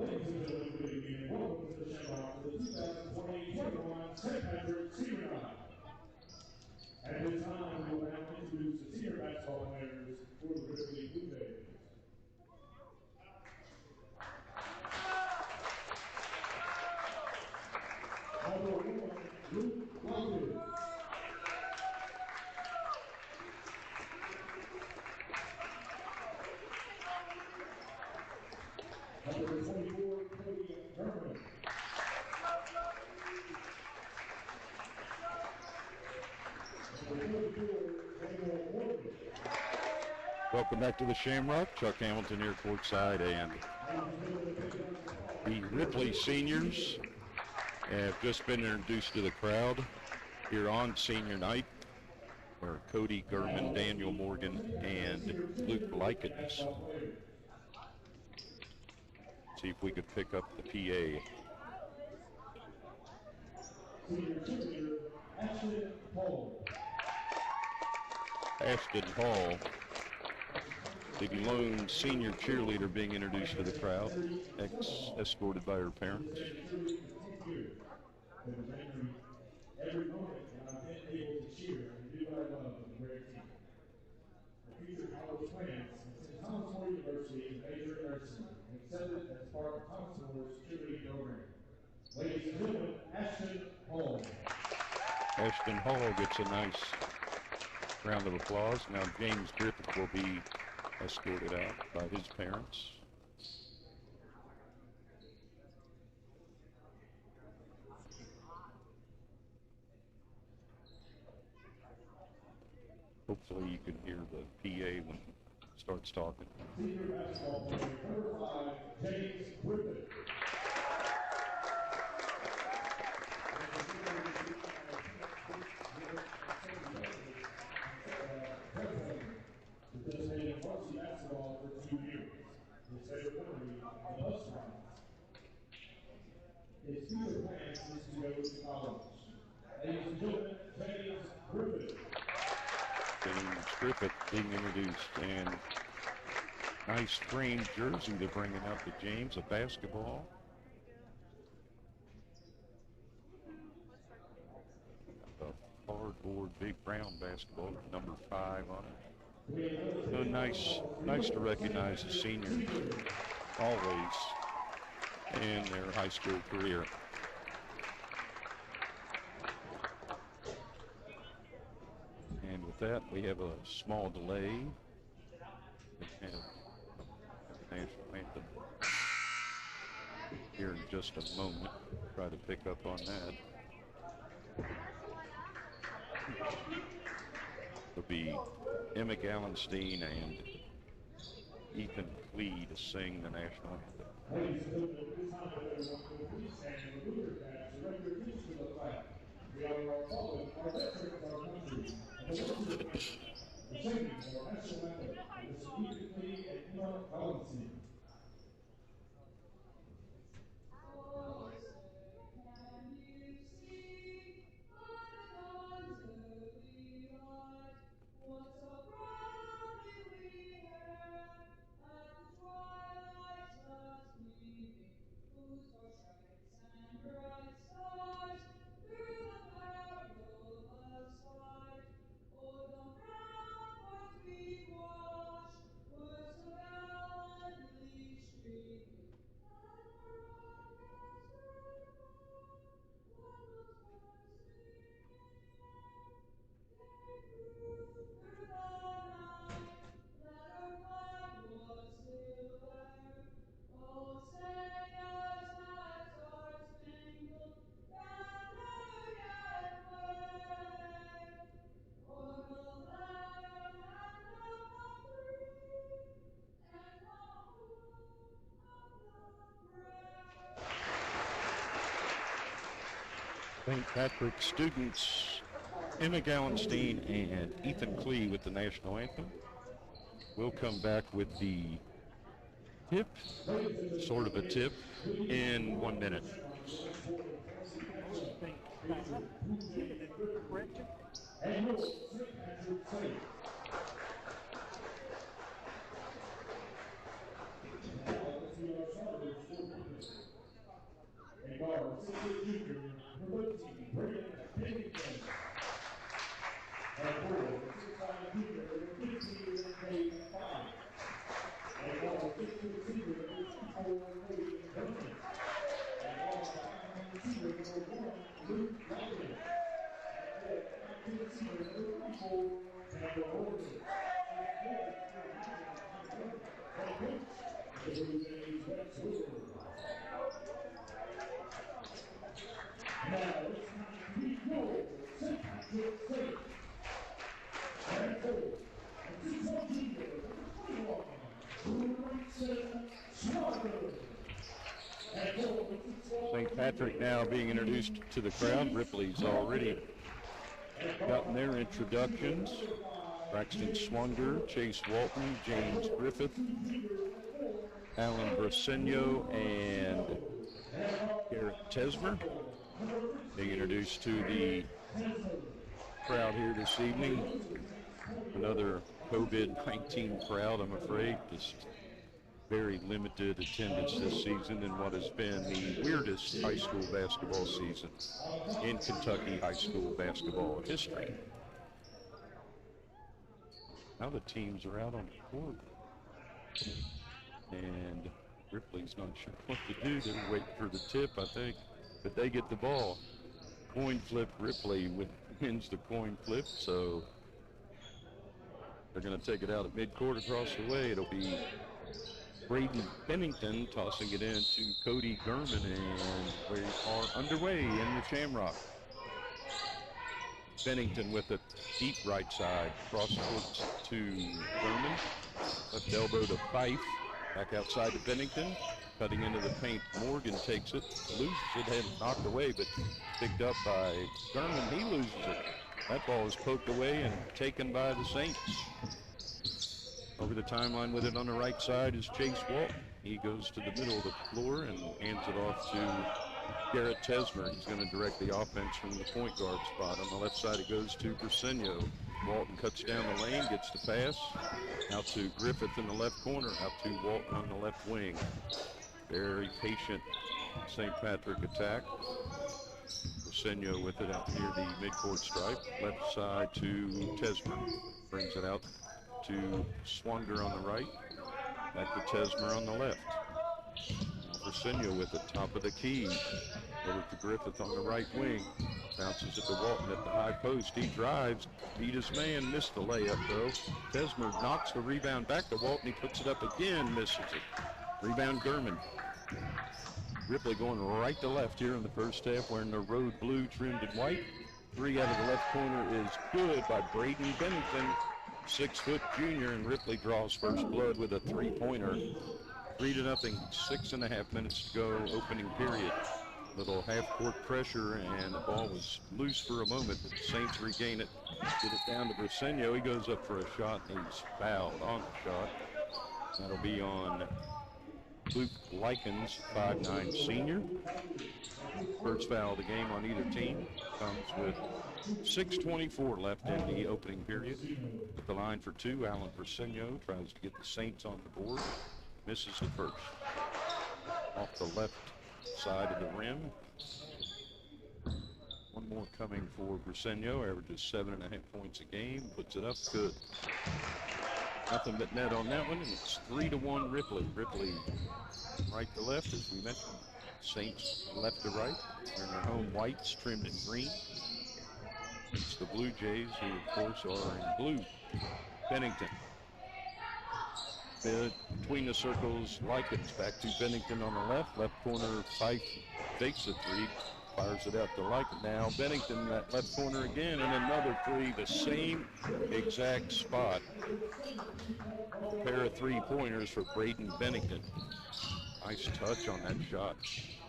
Ladies and gentlemen, good evening and welcome to the Shamrock for the 2020-21 St. Patrick's Senior Night. At this time, we will now introduce the senior basketball players for the Varsity Blue Jays. Number 1, Luke Lopez. Number 24, Cody German. Welcome back to the Shamrock. Chuck Hamilton here courtside, and the Ripley seniors have just been introduced to the crowd here on senior night, where Cody Gurman, Daniel Morgan, and Luke Likens. See if we could pick up the PA. Ashton Hall, the lone senior cheerleader, being introduced to the crowd, escorted by her parents. Every moment when I've been able to cheer and do what I love with a great team. The future college plans attend Thomas More University in major nursing and accepted as part of Thomas More's cheerleading program. Ladies and gentlemen, Ashton Hall. Ashton Hall gets a nice round of applause. Now James Griffith will be escorted out by his parents. Hopefully you can hear the PA when he starts talking. Senior basketball player number 5, James Griffith. Participated in varsity basketball for 2 years. His favorite memory, the bus rides. His future plans is to go to college. Ladies and gentlemen, James Griffith. James Griffith being introduced, and nice framed jersey they're bringing out to James, a basketball. A cardboard big brown basketball with number 5 on it. So nice to recognize the seniors always in their high school career. And with that, we have a small delay. We have the national anthem here in just a moment. Try to pick up on that. It'll be Emma Gallenstein and Ethan Clee to sing the national anthem. Ladies and gentlemen, this time everyone will please stand in the Luther Pass to render peace to the flag. We are following our veterans of our country and the worship of the singing of our national anthem. This is Ethan Clee and Emma Gallenstein. St. Patrick students Emma Gallenstein and Ethan Clee with the national anthem. We'll come back with the tip, sort of a tip, in 1 minute. St. Patrick now being introduced to the crowd. Ripley's already gotten their introductions. Braxton Swanger, Chase Walton, James Griffith, Alan Brasenio, and Garrett Tesmer being introduced to the crowd here this evening. Another COVID-19 crowd, I'm afraid. Just very limited attendance this season in what has been the weirdest high school basketball season in Kentucky high school basketball history. Now the teams are out on the court, and Ripley's not sure what to do. They're waiting for the tip, I think, but they get the ball. Coin flip, Ripley wins the coin flip, so they're going to take it out at midcourt across the way. It'll be Braden Bennington tossing it in to Cody Gurman, and we are underway in the Shamrock. Bennington with it deep right side, cross court to Gurman, left elbow to Fife, back outside to Bennington, cutting into the paint. Morgan takes it, loses it, had knocked away, but picked up by Gurman. He loses it. That ball is poked away and taken by the Saints. Over the timeline with it on the right side is Chase Walton. He goes to the middle of the floor and hands it off to Garrett Tesmer. He's going to direct the offense from the point guard spot. On the left side it goes to Brasenio. Walton cuts down the lane, gets the pass. Out to Griffith in the left corner, out to Walton on the left wing. Very patient St. Patrick attack. Brasenio with it out near the midcourt stripe. Left side to Tesmer. Brings it out to Swanger on the right. Back to Tesmer on the left. Brasenio with the top of the key. Over to Griffith on the right wing. Bounces it to Walton at the high post. He drives, beat his man, missed the layup though. Tesmer knocks the rebound back to Walton. He puts it up again, misses it. Rebound Gurman. Ripley going right to left here in the first half, wearing the road blue trimmed in white. Three out of the left corner is good by Braden Bennington, 6-foot junior, and Ripley draws first blood with a three-pointer. 3-0, 6.5 minutes to go, opening period. Little half-court pressure, and the ball was loose for a moment, but the Saints regain it. Get it down to Brasenio. He goes up for a shot, and he's fouled on the shot. That'll be on Luke Likens, 5'9" senior. First foul of the game on either team. Comes with 6:24 left in the opening period. At the line for two, Alan Brasenio tries to get the Saints on the board. Misses the first. Off the left side of the rim. One more coming for Brasenio. Averages 7.5 points a game. Puts it up good. Nothing but net on that one, and it's 3-1 Ripley. Ripley right to left, as we mentioned. Saints left to right. They're in their home whites, trimmed in green. It's the Blue Jays, who of course are in blue. Bennington. Between the circles, Likens back to Bennington on the left. Left corner, Fife takes a three, fires it out to Likens. Now Bennington, that left corner again, and another three, the same exact spot. A pair of three-pointers for Braden Bennington. Nice touch on that shot.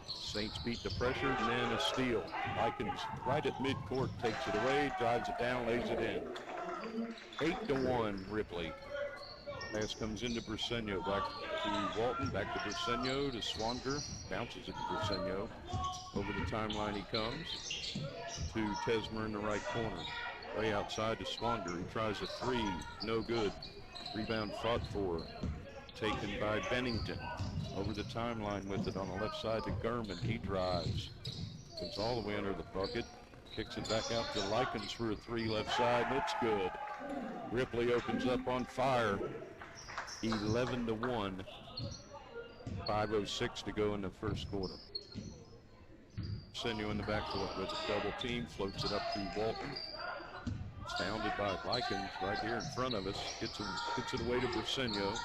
Saints beat the pressure, and then a steal. Likens right at midcourt, takes it away, drives it down, lays it in. 8-1 Ripley. Pass comes into Brasenio, back to Walton, back to Brasenio, to Swanger, bounces it to Brasenio. Over the timeline he comes to Tesmer in the right corner. Way outside to Swanger, he tries a three, no good. Rebound fought for, taken by Bennington. Over the timeline with it on the left side to Gurman, he drives. Comes all the way under the bucket, kicks it back out to Likens for a three left side, and it's good. Ripley opens up on fire. 11-1, 5:06 to go in the first quarter. Brasenio in the backcourt with a double team, floats it up to Walton. It's hounded by Likens right here in front of us. Gets it away to Briseño.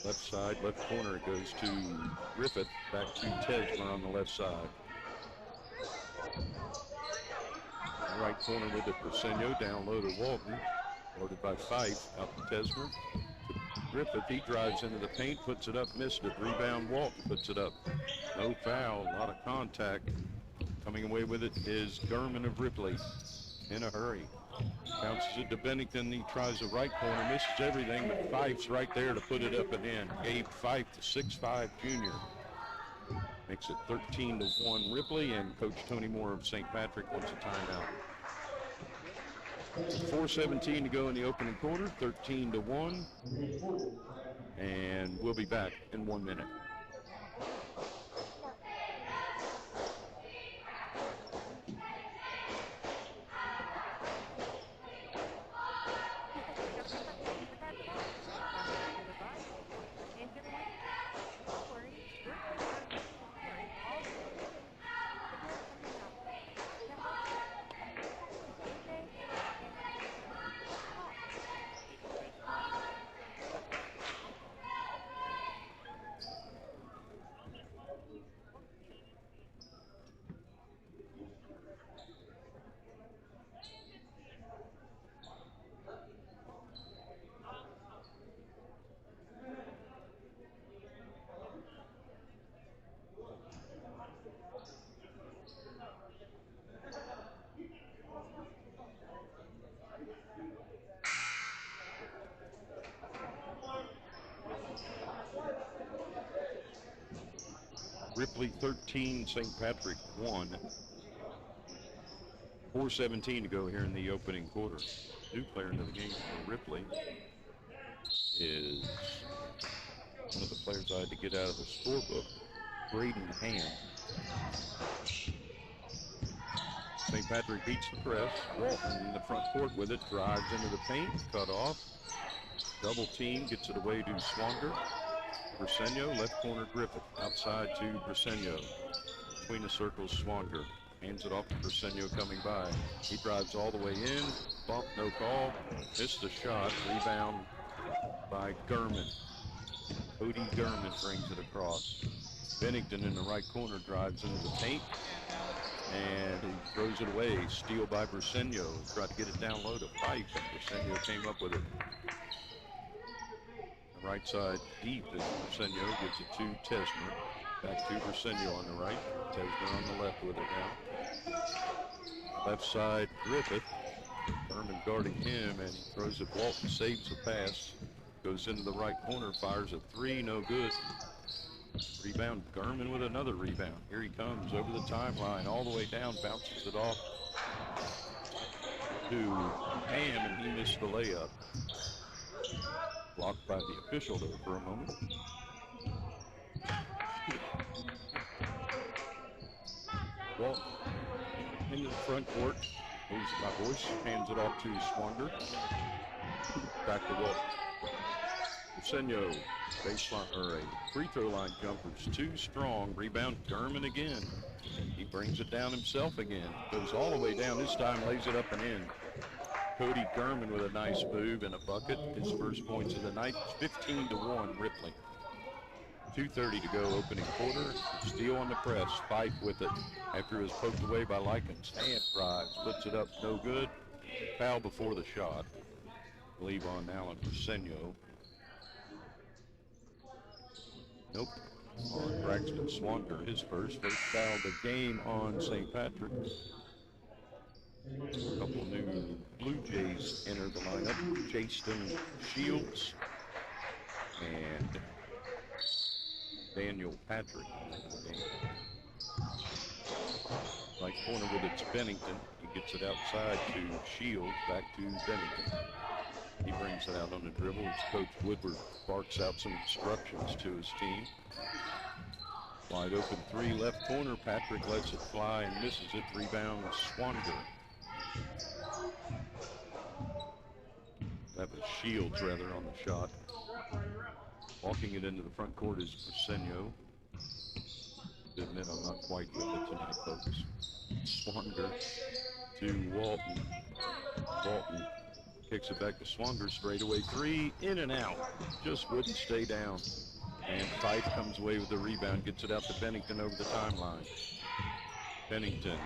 Left side, left corner, it goes to Griffith. Back to Tesmer on the left side. Right corner with it, Briseño. Down low to Walton. Loaded by Fife. Out to Tesmer. Griffith, he drives into the paint, puts it up, missed it. Rebound, Walton puts it up. No foul, a lot of contact. Coming away with it is Gurman of Ripley. In a hurry. Bounces it to Bennington. He tries the right corner, misses everything, but Fife's right there to put it up and in. Gabe Fife, the 6'5" junior. Makes it 13-1 Ripley, and Coach Tony Moore of St. Patrick wants a timeout. 4:17 to go in the opening quarter, 13-1. And we'll be back in 1 minute. Ripley 13, St. Patrick 1. 4:17 to go here in the opening quarter. New player into the game for Ripley is one of the players I had to get out of the scorebook, Braden Ham. St. Patrick beats the press. Walton in the front court with it, drives into the paint, cut off. Double team, gets it away to Swanger. Briseño, left corner Griffith, outside to Briseño. Between the circles, Swanger. Hands it off to Briseño coming by. He drives all the way in. Bump, no call. Missed the shot. Rebound by Gurman. Cody Gurman brings it across. Bennington in the right corner drives into the paint. And he throws it away. Steal by Briseño. Tried to get it down low to Fife, and Briseño came up with it. Right side deep as Briseño gives it to Tesmer. Back to Briseño on the right. Tesmer on the left with it now. Left side Griffith. Berman guarding him, and he throws it. Walton saves the pass. Goes into the right corner, fires a three, no good. Rebound, Gurman with another rebound. Here he comes over the timeline, all the way down, bounces it off to Ham, and he missed the layup. Blocked by the official though for a moment. Well, into the front court. Moves my voice, hands it off to Swanger. Back to Walton. Briseño, baseline or a free throw line jumpers, too strong. Rebound, Gurman again. He brings it down himself again. Goes all the way down. This time lays it up and in. Cody Gurman with a nice move and a bucket. His first points of the night. 15-1 Ripley. 2:30 to go opening quarter. Steele on the press. Fife with it after it was poked away by Likens. Hand drives, puts it up, no good. Foul before the shot. Leave on Allen Briseño. Nope. On Braxton Swanger, his first foul of the game on St. Patrick's. A couple new Blue Jays enter the lineup. Jason Shields and Daniel Patrick. Right corner with it's Bennington. He gets it outside to Shields, back to Bennington. He brings it out on the dribble as Coach Woodward barks out some instructions to his team. Wide open three, left corner. Patrick lets it fly and misses it. Rebound, Swanger. That was Shields, rather, on the shot. Walking it into the front court is Briseño. To admit I'm not quite with it tonight, folks. Swanger to Walton. Walton kicks it back to Swanger. Straightaway three, in and out. Just wouldn't stay down. And Fife comes away with the rebound, gets it out to Bennington over the timeline. Bennington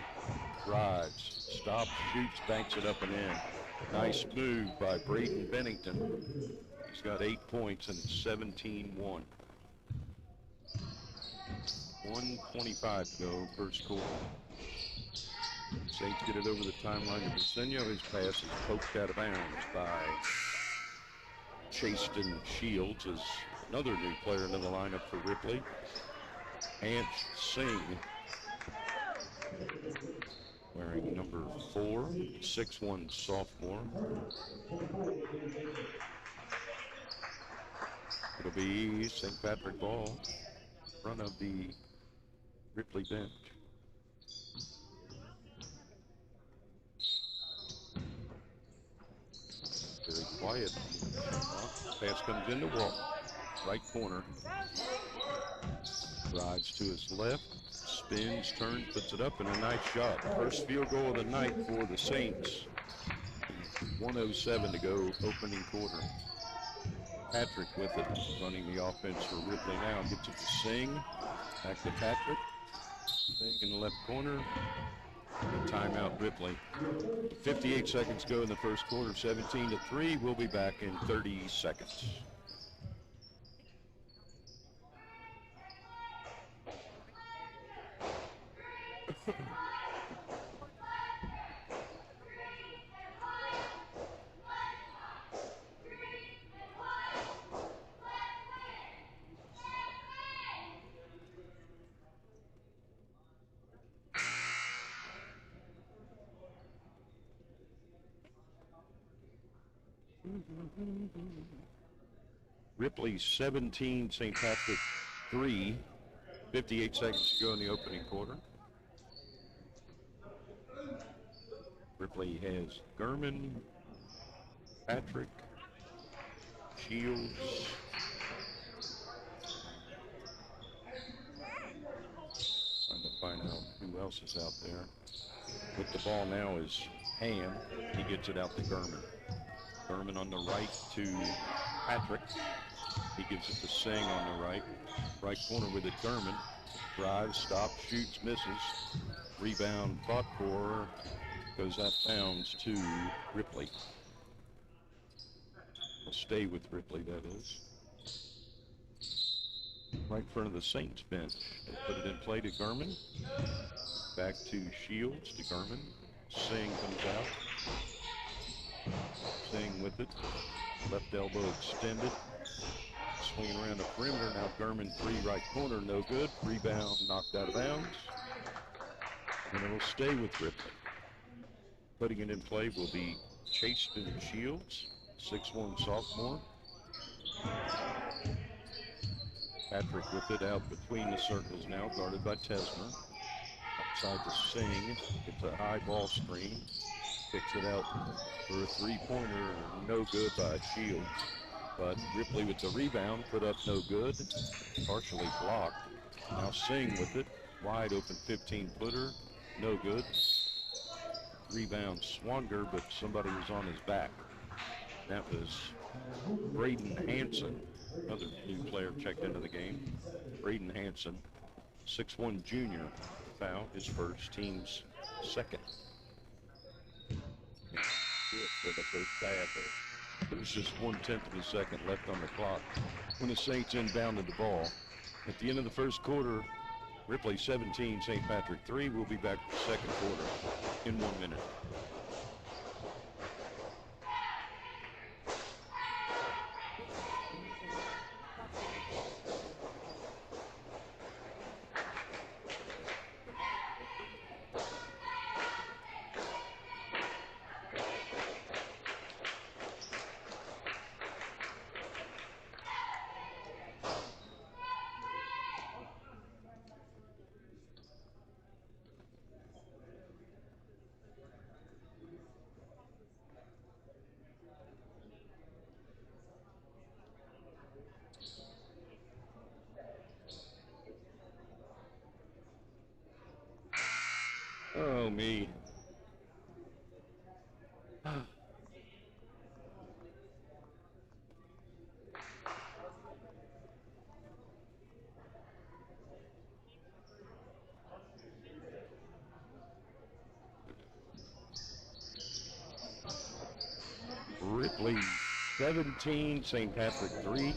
drives, stops, shoots, banks it up and in. Nice move by Braden Bennington. He's got 8 points and 17-1. 1:25 to go, first quarter. Saints get it over the timeline to Briseño. His pass is poked out of bounds by Chaston Shields, is another new player into the lineup for Ripley. Ant Singh, wearing number 4, 6'1" sophomore. It'll be St. Patrick ball in front of the Ripley bench. Very quiet. Pass comes into Walton, right corner. Drives to his left, spins, turns, puts it up, and a nice shot. First field goal of the night for the Saints. 1:07 to go, opening quarter. Patrick with it, running the offense for Ripley now. Gets it to Singh, back to Patrick. Singh in the left corner. And timeout Ripley. 58 seconds go in the first quarter, 17-3. We'll be back in 30 seconds. Ripley 17, St. Patrick 3. 58 seconds to go in the opening quarter. Ripley has Gurman, Patrick, Shields, trying to find out who else is out there. With the ball now is Ham. He gets it out to Gurman. Gurman on the right to Patrick. He gives it to Singh on the right. Right corner with it, Gurman. Drives, stops, shoots, misses. Rebound fought for. Goes out bounds to Ripley. Will stay with Ripley, that is. Right in front of the Saints bench. They put it in play to Gurman. Back to Shields to Gurman. Singh comes out. Singh with it. Left elbow extended. Swinging around the perimeter. Now Gurman three, right corner, no good. Rebound knocked out of bounds. And it will stay with Ripley. Putting it in play will be Chaston Shields, 6'1" sophomore. Patrick with it out between the circles now, guarded by Tesmer. Outside to Singh, gets a high ball screen. Kicks it out for a three-pointer, no good by Shields. But Ripley with the rebound, put up no good, partially blocked. Now Singh with it, wide open 15-footer, no good. Rebound Swanger, but somebody was on his back. That was Braden Hanson, another new player checked into the game. Braden Hanson, 6'1" junior, foul, his first, team's second. Good for the first half. It was just 1/10 of a second left on the clock when the Saints inbounded the ball. At the end of the first quarter, Ripley 17, St. Patrick 3. We'll be back for the second quarter in 1 minute. Oh, me. 17, St. Patrick 3,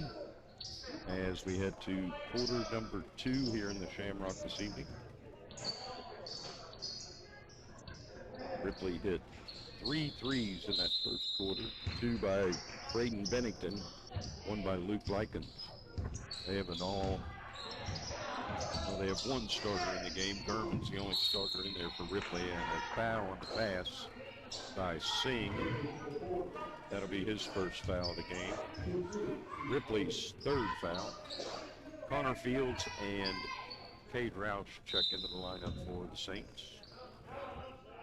as we head to quarter number 2 here in the Shamrock this evening. Ripley hit 3 threes in that first quarter, 2 by Braden Bennington, 1 by Luke Likens. They have they have one starter in the game. Gurman's the only starter in there for Ripley, and a foul on the pass by Singh. That'll be his first foul of the game. Ripley's third foul. Connor Fields and Cade Roush check into the lineup for the Saints.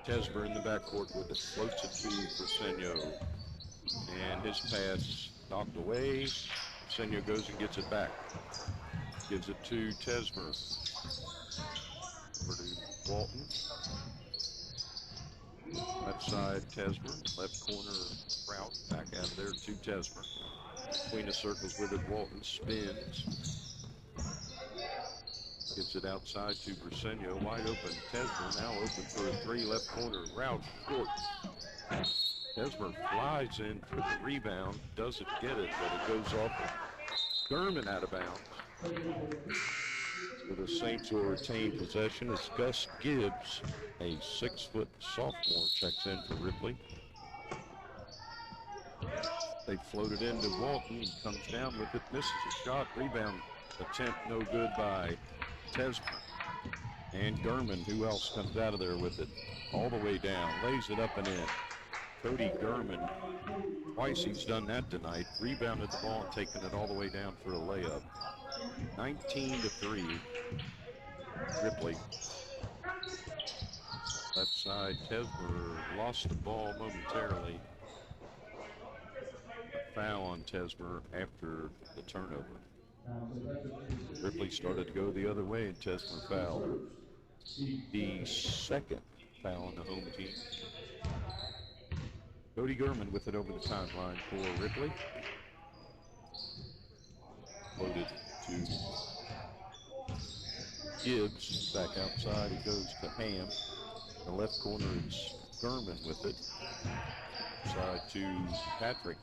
Tesmer in the backcourt with it, floats it to Briseño, and his pass knocked away. Briseño goes and gets it back. Gives it to Tesmer. Over to Walton. Left side, Tesmer. Left corner, Prout. Back out of there to Tesmer. Between the circles with it, Walton spins. Gives it outside to Briseño. Wide open, Tesmer now open for a 3. Left corner, Roush short. Tesmer flies in for the rebound. Doesn't get it, but it goes off. Gurman out of bounds. For the Saints will retain possession as Gus Gibbs, a 6-foot sophomore, checks in for Ripley. They float it into Walton, comes down with it, misses a shot, rebound attempt no good by Tesmer. And Gurman, who else comes out of there with it, all the way down, lays it up and in. Cody Gurman, twice he's done that tonight, rebounded the ball and taken it all the way down for a layup. 19-3, Ripley. Left side, Tesmer lost the ball momentarily. A foul on Tesmer after the turnover. Ripley started to go the other way and Tesmer fouled. The second foul on the home team. Cody Gurman with it over the timeline for Ripley. Loaded to Gibbs, back outside, he goes to Ham. The left corner is Gurman with it. Side to Patrick.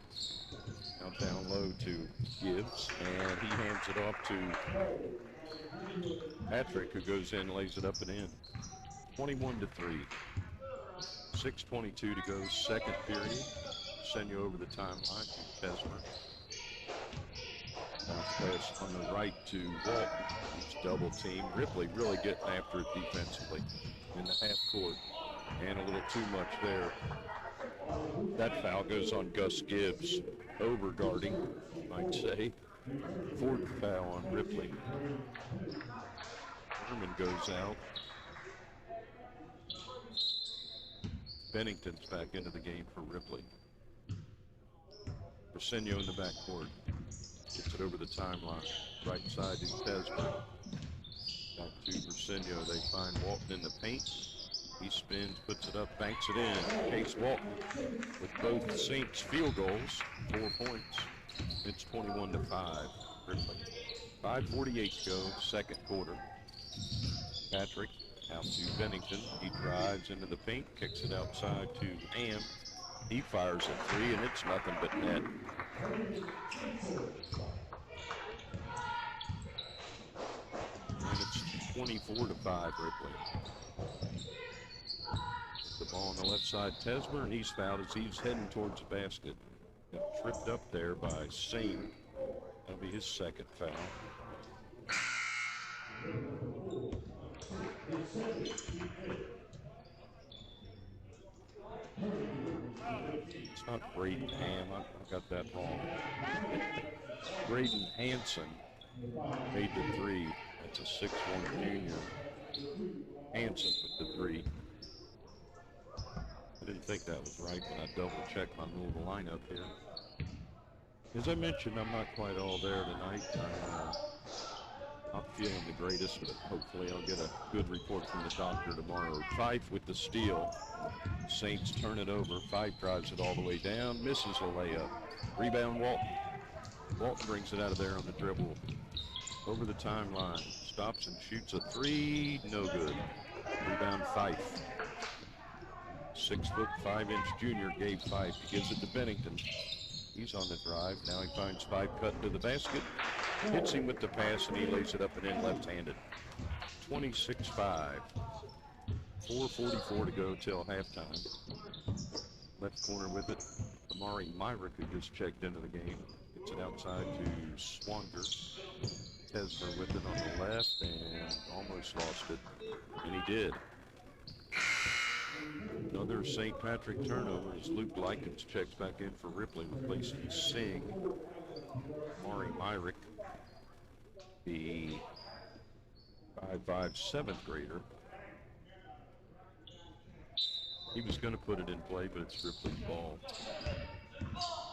Now down low to Gibbs, and he hands it off to Patrick, who goes in, lays it up and in. 21-3. 6:22 to go, second period. Send you over the timeline to Tesmer. Bounce pass on the right to Walton. He's double team. Ripley really getting after it defensively in the half court. And a little too much there. That foul goes on Gus Gibbs. Over guarding, I'd say. Fourth foul on Ripley. Herman goes out. Bennington's back into the game for Ripley. Briseño in the backcourt. Gets it over the timeline. Right side to Tesmer. Back to Briseño. They find Walton in the paint. He spins, puts it up, banks it in. Case Walton with both Saints field goals. 4 points. It's 21-5. Ripley. 5:48 to go, second quarter. Patrick out to Bennington. He drives into the paint, kicks it outside to Ham. He fires a 3, and it's nothing but net. And it's 24-5, Ripley. The ball on the left side, Tesmer, and he's fouled as he's heading towards the basket. Got tripped up there by Singh. That'll be his second foul. It's not Braden Ham. I got that wrong. Braden Hanson made the 3. That's a 6'1" junior. Hanson with the 3. I didn't think that was right, but I double-checked my little lineup here. As I mentioned, I'm not quite all there tonight. I'm not feeling the greatest, but hopefully I'll get a good report from the doctor tomorrow. Fife with the steal. Saints turn it over. Fife drives it all the way down, misses a layup. Rebound, Walton. Walton brings it out of there on the dribble. Over the timeline. Stops and shoots a 3. No good. Rebound, Fife. 6'5" junior Gabe Fife. He gives it to Bennington. He's on the drive. Now he finds Five cutting to the basket. Hits him with the pass, and he lays it up and in left-handed. 26-5. 4:44 to go till halftime. Left corner with it. Amari Myrick, who just checked into the game. Gets it outside to Swanger. Tesler with it on the left and almost lost it. And he did. Another St. Patrick turnover as Luke Likens checks back in for Ripley, replacing Singh. Amari Myrick, the 5'5", 7th grader. He was going to put it in play, but it's Ripley's ball.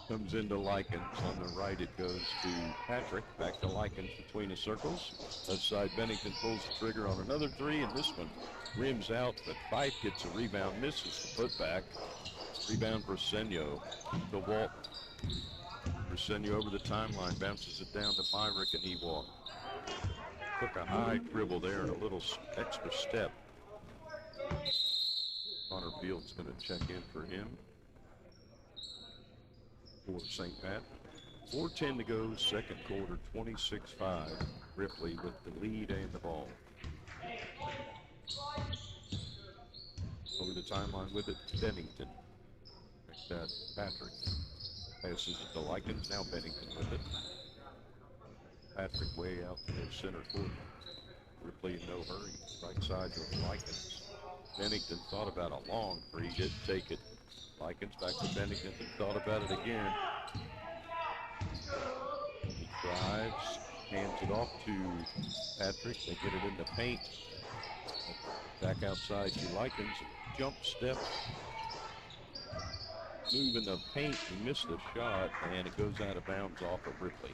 Comes into Likens. On the right it goes to Patrick. Back to Likens between the circles. Left side Bennington pulls the trigger on another three, and this one rims out, but Fife gets a rebound, misses the putback. Rebound Briseño to Walton. Briseño over the timeline, bounces it down to Myrick, and he walked. Took a high dribble there and a little extra step. Connor Field's going to check in for him. For St. Pat. 4:10 to go, second quarter, 26-5. Ripley with the lead and the ball. Over the timeline with it, Bennington. Like that, Patrick. Passes it to Likens, now Bennington with it. Patrick way out to the center court. Ripley in no hurry. Right side to Likens. Bennington thought about a long three, didn't take it. Likens back to Bennington, thought about it again. He drives, hands it off to Patrick. They get it in the paint. Back outside to Likens. Jump step. Move in the paint. He missed the shot, and it goes out of bounds off of Ripley.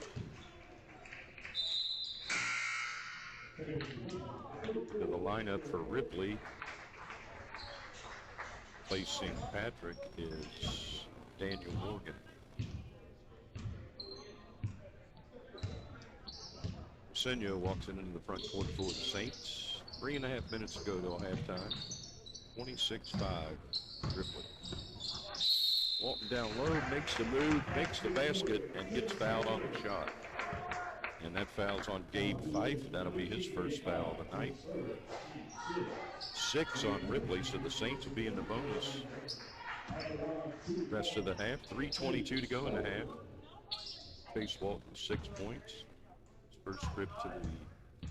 To the lineup for Ripley. Placing Patrick is Daniel Morgan. Briseño walks into the front court for the Saints. 3.5 minutes to go till halftime. 26-5, Ripley. Walton down low, makes the move, makes the basket, and gets fouled on the shot. And that foul's on Gabe Fife. That'll be his first foul of the night. 6 on Ripley, so the Saints will be in the bonus. Rest of the half, 3:22 to go in the half. Chase Walton, 6 points. His first trip to the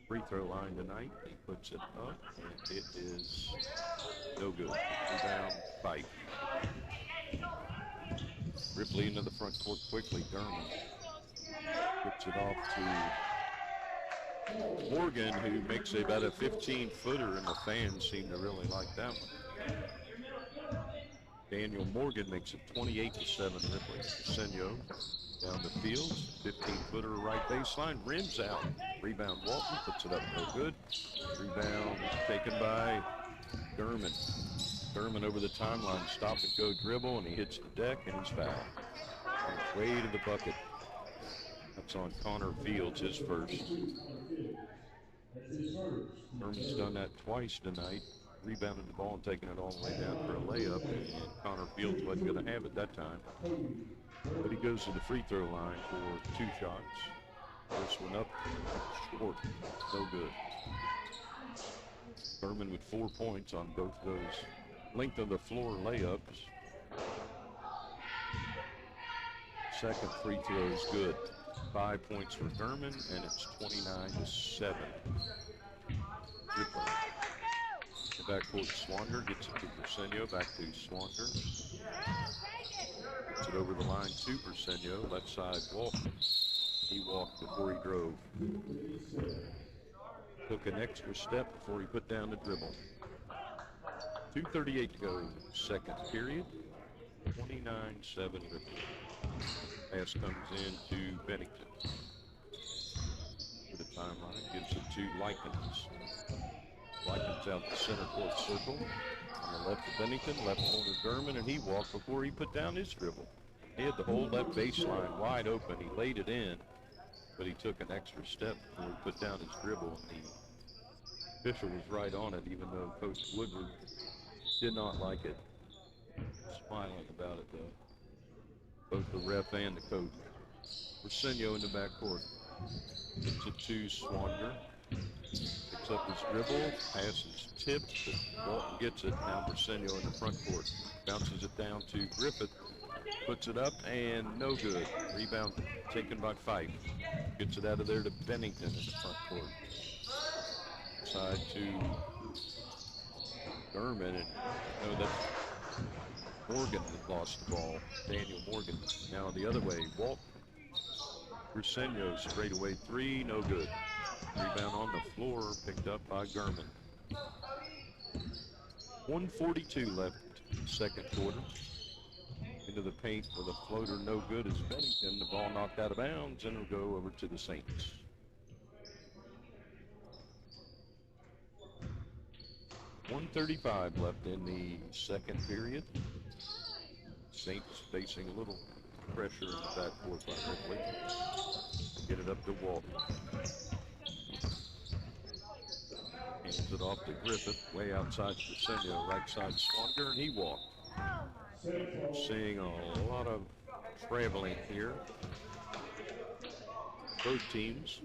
free throw line tonight. He puts it up, and it is no good. Rebound, Fife. Ripley into the front court quickly. Derman puts it off to Morgan, who makes about a 15-footer, and the fans seem to really like that one. Daniel Morgan makes it 28-7 Ripley. Briseño down the field, 15-footer right baseline, rims out. Rebound Walton, puts it up no good. Rebound taken by Derman. Derman over the timeline, stop and go dribble, and he hits the deck, and he's fouled. On his way to the bucket. That's on Connor Fields, his first. Derman's done that twice tonight. Rebounded the ball and taking it all the way down for a layup, and Connor Fields wasn't going to have it that time. But he goes to the free throw line for 2 shots. First one up, short, no good. Derman with 4 points on both those length of the floor layups. Second free throw is good. 5 points for Derman, and it's 29-7. Ripley. The backcourt, Swanger gets it to Briseño, back to Swanger. Gets it over the line to Briseño, left side Walton. He walked before he drove. Took an extra step before he put down the dribble. 2:38 to go, second period. 29-7 Ripley. Pass comes in to Bennington. To the timeline, gives it to Likens. Likens out the center court circle. On the left to Bennington, left corner Derman, and he walked before he put down his dribble. He had the whole left baseline wide open. He laid it in, but he took an extra step before he put down his dribble, and the official was right on it, even though Coach Woodward did not like it. Smiling about it, though. both the ref and the coach. Brasenio in the backcourt. Gets it to Swander. Picks up his dribble. Pass is tipped, but Walton gets it. Now Brasenio in the front court. Bounces it down to Griffith. Puts it up and no good. Rebound taken by Fife. Gets it out of there to Bennington in the front court. Side to Gurman, and no, that's Morgan that lost the ball. Daniel Morgan. Now the other way, Walton. Brasenio straightaway three, no good. Rebound on the floor, picked up by Gurman. 1:42 left, second quarter. Into the paint with a floater, no good is Bennington. The ball knocked out of bounds, and it'll go over to the Saints. .135 left in the second period. Saints facing a little pressure in the backcourt by Ripley. Get it up to Walton. Hands it off to Griffith, way outside Brasenio, right side Swander, and he walked. Seeing a lot of traveling here. Both teams.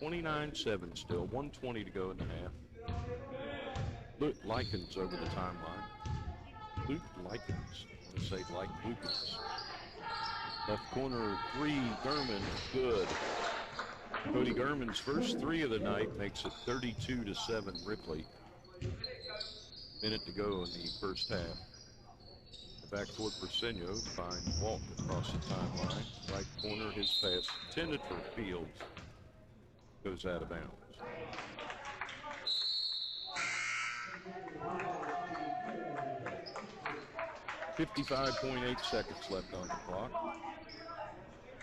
29-7 still, 1:20 to go in the half. Luke Likens over the timeline. Luke Likens, I want to say like Lucas. Left corner three, Gurman, good. Cody Gurman's first three of the night makes it 32-7 Ripley. Minute to go in the first half. The backcourt Brasenio finds Walton across the timeline. Right corner, his pass intended for Fields. Goes out of bounds. .58 seconds left on the clock.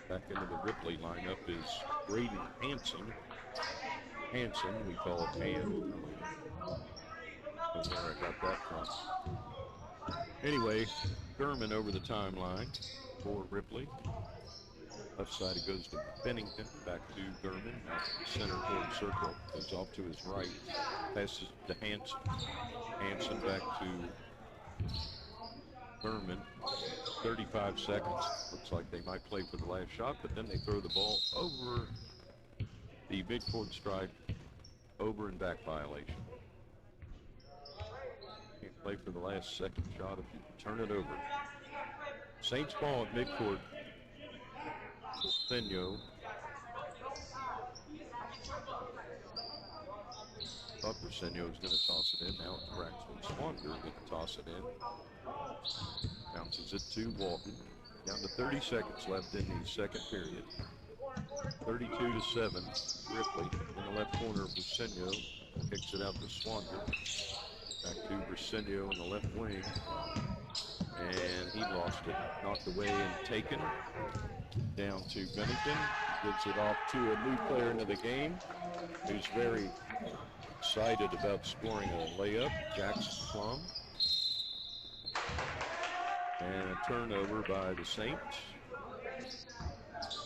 Back into the Ripley lineup is Braden Hanson. Hanson, we call it Han. Don't know where I got that from. Anyway, Gurman over the timeline for Ripley. Left side it goes to Bennington, back to Gurman, out to the center forward circle, goes off to his right, passes to Hanson. Hanson back to Gurman. 35 seconds. Looks like they might play for the last shot, but then they throw the ball over the midcourt stripe, over and back violation. Can't play for the last second shot if you turn it over. Saints ball at midcourt. Brasenio. Thought Brasenio was going to toss it in. Now it's Braxton Swander going to toss it in. Bounces it to Walton. Down to 30 seconds left in the second period. 32-7. Ripley in the left corner of Brasenio. Kicks it out to Swander. Back to Brasenio in the left wing. And he lost it. Knocked away and taken. Down to Bennington. Gives it off to a new player into the game, who's very excited about scoring a layup, Jackson Plum. And a turnover by the Saints.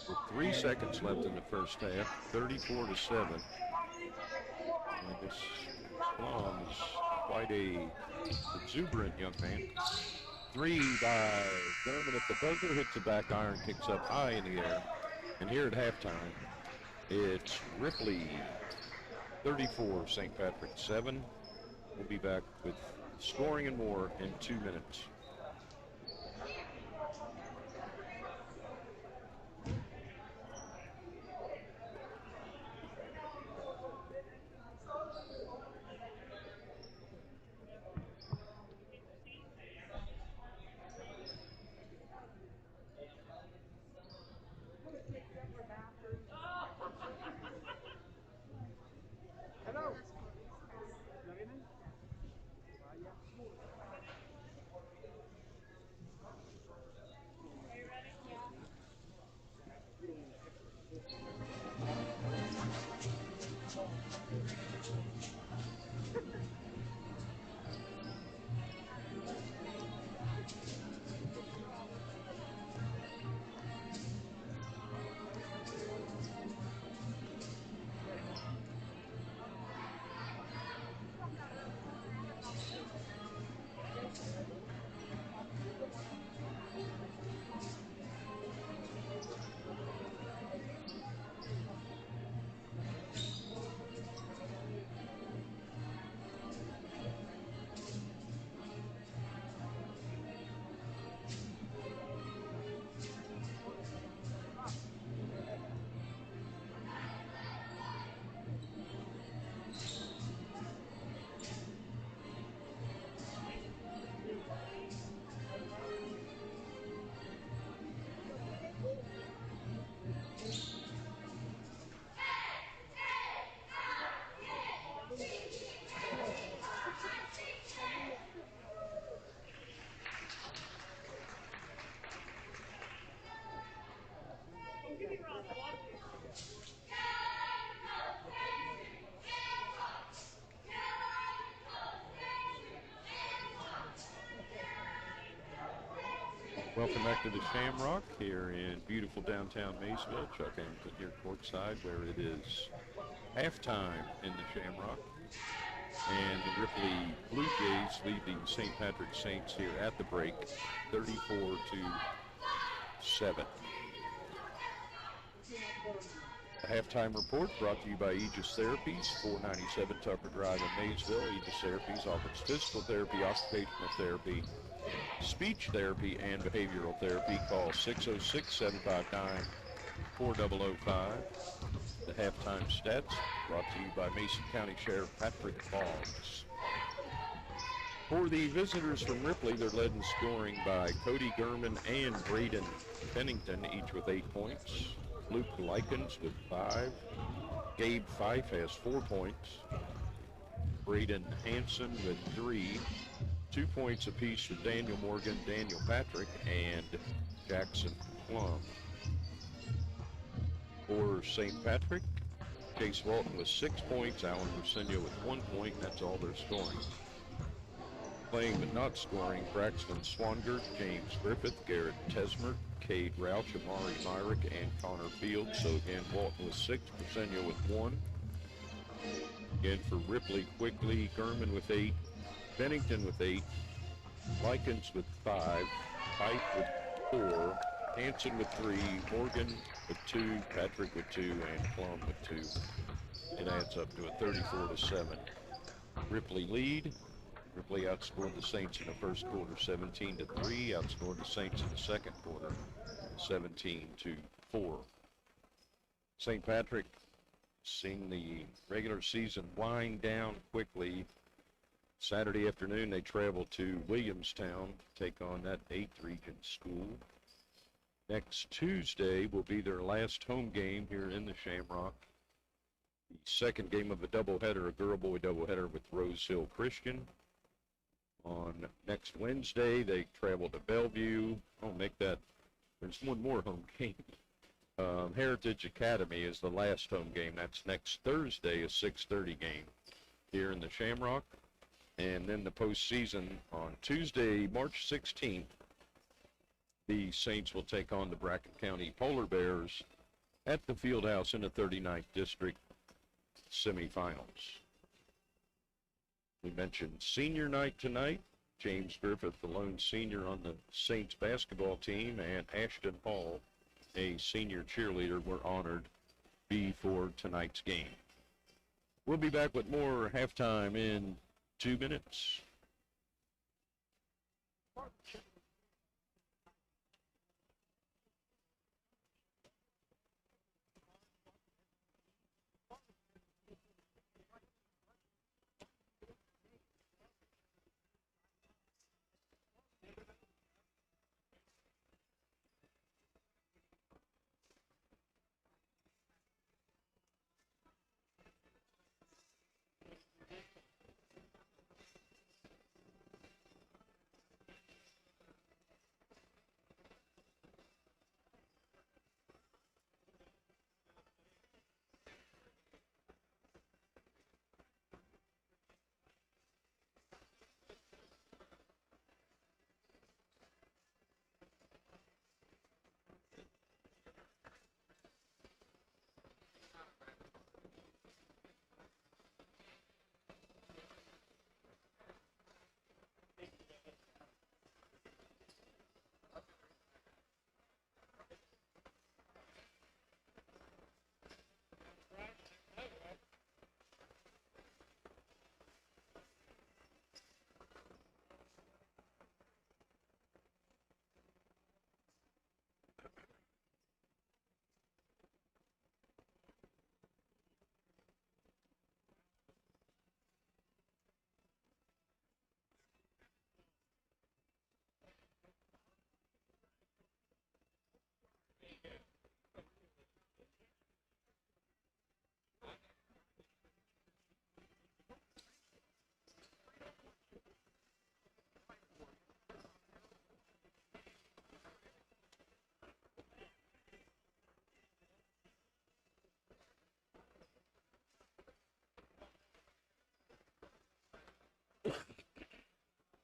With 3 seconds left in the first half, 34-7. And this Plum is quite a exuberant young man. Three by Gurman at the buzzer, hits the back iron, kicks up high in the air. And here at halftime, it's Ripley 34, St. Patrick 7. We'll be back with scoring and more in 2 minutes. Welcome back to the Shamrock here in beautiful downtown Maysville. Chuck Hamilton here courtside where it is halftime in the Shamrock. And the Ripley Blue Jays lead the St. Patrick Saints here at the break, 34-7. The halftime report brought to you by Aegis Therapies, 497 Tucker Drive in Maysville. Aegis Therapies offers physical therapy, occupational therapy, speech therapy, and behavioral therapy. Call 606-759-4005. The halftime stats brought to you by Mason County Sheriff Patrick Boggs. For the visitors from Ripley, they're led in scoring by Cody Gurman and Braden Pennington, each with 8 points. Luke Likens with 5. Gabe Fife has 4 points. Braden Hanson with 3. 2 points apiece for Daniel Morgan, Daniel Patrick, and Jackson Plum. For St. Patrick, Chase Walton with 6 points, Alan Rosenio with 1 point, and that's all they're scoring. Playing but not scoring, Braxton Swangert, James Griffith, Garrett Tesmer, Cade Rouch, Amari Myrick, and Connor Fields. So again, Walton with 6, Rosenio with 1. Again for Ripley quickly, Gurman with 8, Bennington with 8, Likens with 5, Pike with 4, Hanson with 3, Morgan with 2, Patrick with 2, and Plum with 2. It adds up to a 34-7 Ripley lead. Ripley outscored the Saints in the first quarter 17-3, outscored the Saints in the second quarter 17-4. St. Patrick seeing the regular season wind down quickly. Saturday afternoon they travel to Williamstown to take on that 8th region school. Next Tuesday will be their last home game here in the Shamrock. The second game of a doubleheader, a girl-boy doubleheader with Rose Hill Christian. On next Wednesday, they travel to Bellevue. There's one more home game. Heritage Academy is the last home game. That's next Thursday, a 6:30 game here in the Shamrock. And then the postseason on Tuesday, March 16th, the Saints will take on the Bracken County Polar Bears at the Fieldhouse in the 39th District semifinals. We mentioned senior night tonight. James Griffith, the lone senior on the Saints basketball team, and Ashton Hall, a senior cheerleader, were honored before tonight's game. We'll be back with more halftime in 2 minutes.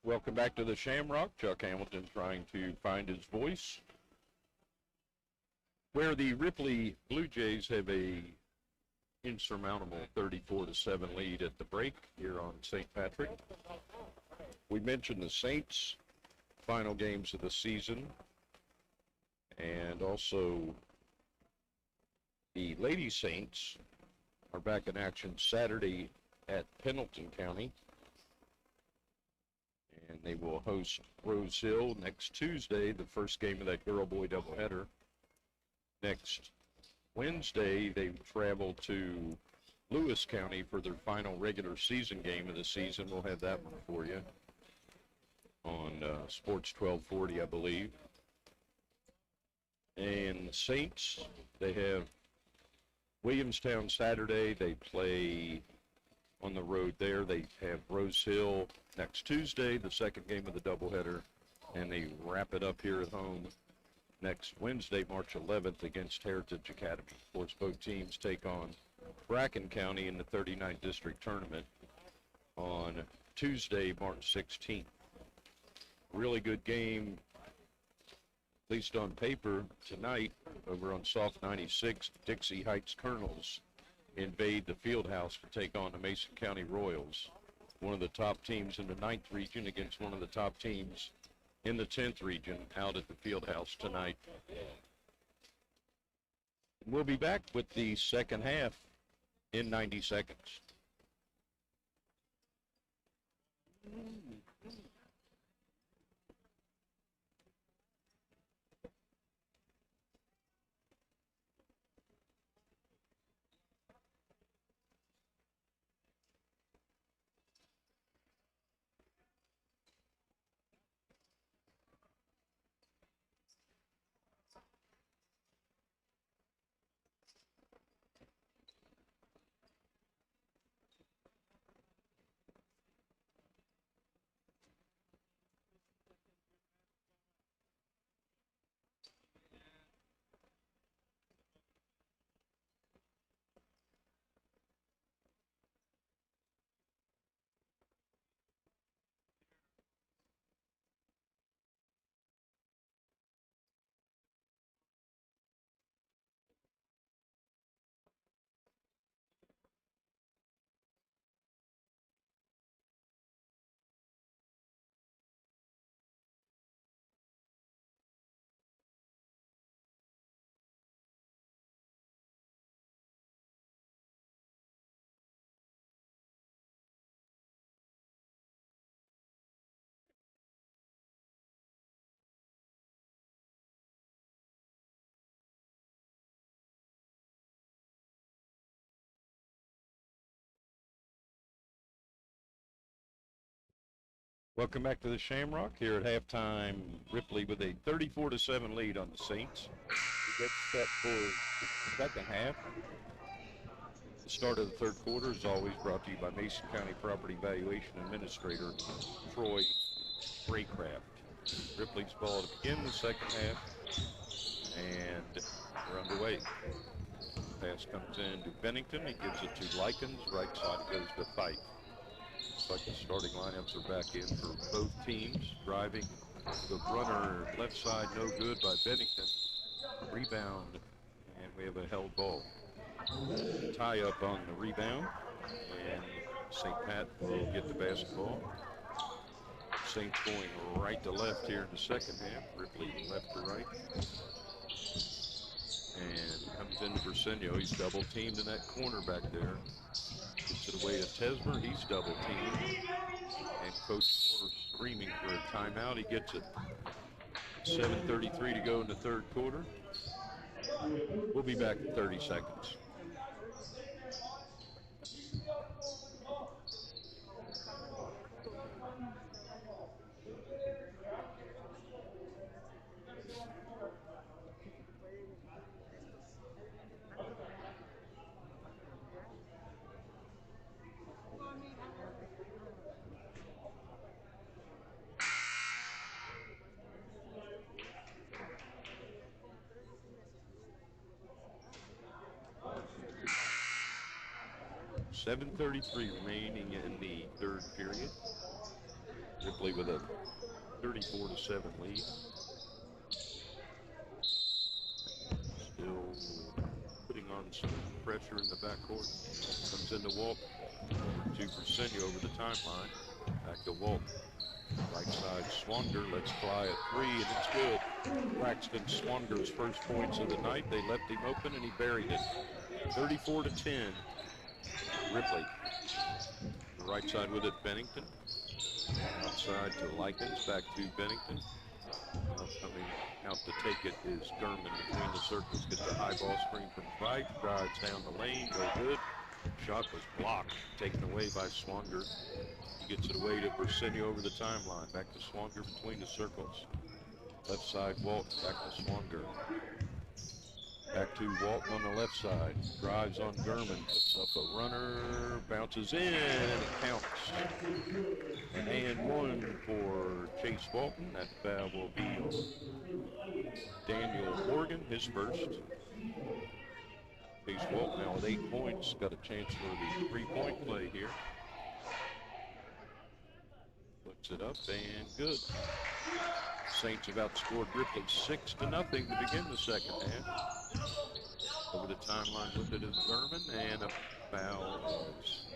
Welcome back to the Shamrock. Chuck Hamilton trying to find his voice. Where the Ripley Blue Jays have a insurmountable 34-7 lead at the break here on St. Patrick. We mentioned the Saints, final games of the season, and also the Lady Saints are back in action Saturday at Pendleton County. And they will host Rose Hill next Tuesday, the first game of that girl-boy doubleheader. Next Wednesday, they travel to Lewis County for their final regular season game of the season. We'll have that one for you on Sports 1240, I believe. And the Saints, they have Williamstown Saturday. They play on the road there. They have Rose Hill next Tuesday, the second game of the doubleheader, and they wrap it up here at home next Wednesday, March 11th, against Heritage Academy. Of course, both teams take on Bracken County in the 39th District Tournament on Tuesday, March 16th. Really good game, at least on paper, tonight over on Soft 96. Dixie Heights Colonels invade the Fieldhouse to take on the Mason County Royals, one of the top teams in the 9th region against one of the top teams in the 10th region out at the Fieldhouse tonight. We'll be back with the second half in 90 seconds. Welcome back to the Shamrock. Here at halftime, Ripley with a 34-7 lead on the Saints. We get set for the second half. The start of the third quarter is always brought to you by Mason County Property Valuation Administrator Troy Braycraft. Ripley's ball to begin the second half, and we're underway. Pass comes in to Bennington. He gives it to Likens. Right side goes to Fife. Looks like the starting lineups are back in for both teams. Driving the runner left side, no good by Bennington. Rebound, and we have a held ball. Tie up on the rebound, and St. Pat will get the basketball. Saints going right to left here in the second half. Ripley left to right. And comes into Briseño. He's double teamed in that corner back there. Gets it away to Tesmer. He's double teamed. And Coach screaming for a timeout. He gets it. 7:33 to go in the third quarter. We'll be back in 30 seconds. .733 remaining in the third period. Ripley with a 34-7 lead. Still putting on some pressure in the backcourt. Comes into Walt. To Versenio over the timeline. Back to Walt. Right side, Swanger lets fly a three, and it's good. Braxton Swanger's first points of the night. They left him open, and he buried it. 34-10. Ripley. The right side with it, Bennington. Outside to Likens, back to Bennington. Now coming out to take it is Gurman between the circles. Gets a high ball screen from right. Drives down the lane, go good. Shot was blocked, taken away by Swanger. He gets it away to Versenio over the timeline. Back to Swanger between the circles. Left side, Walt, back to Swanger. Back to Walton on the left side. Drives on Gurman, puts up a runner, bounces in, and it counts. And one for Chase Walton. That foul will be on Daniel Morgan, his first. Chase Walton now with 8 points. Got a chance for the three-point play here. Puts it up and good. Saints have outscored Ripley 6-0 to begin the second half. Over the timeline with it is Gurman, and a foul is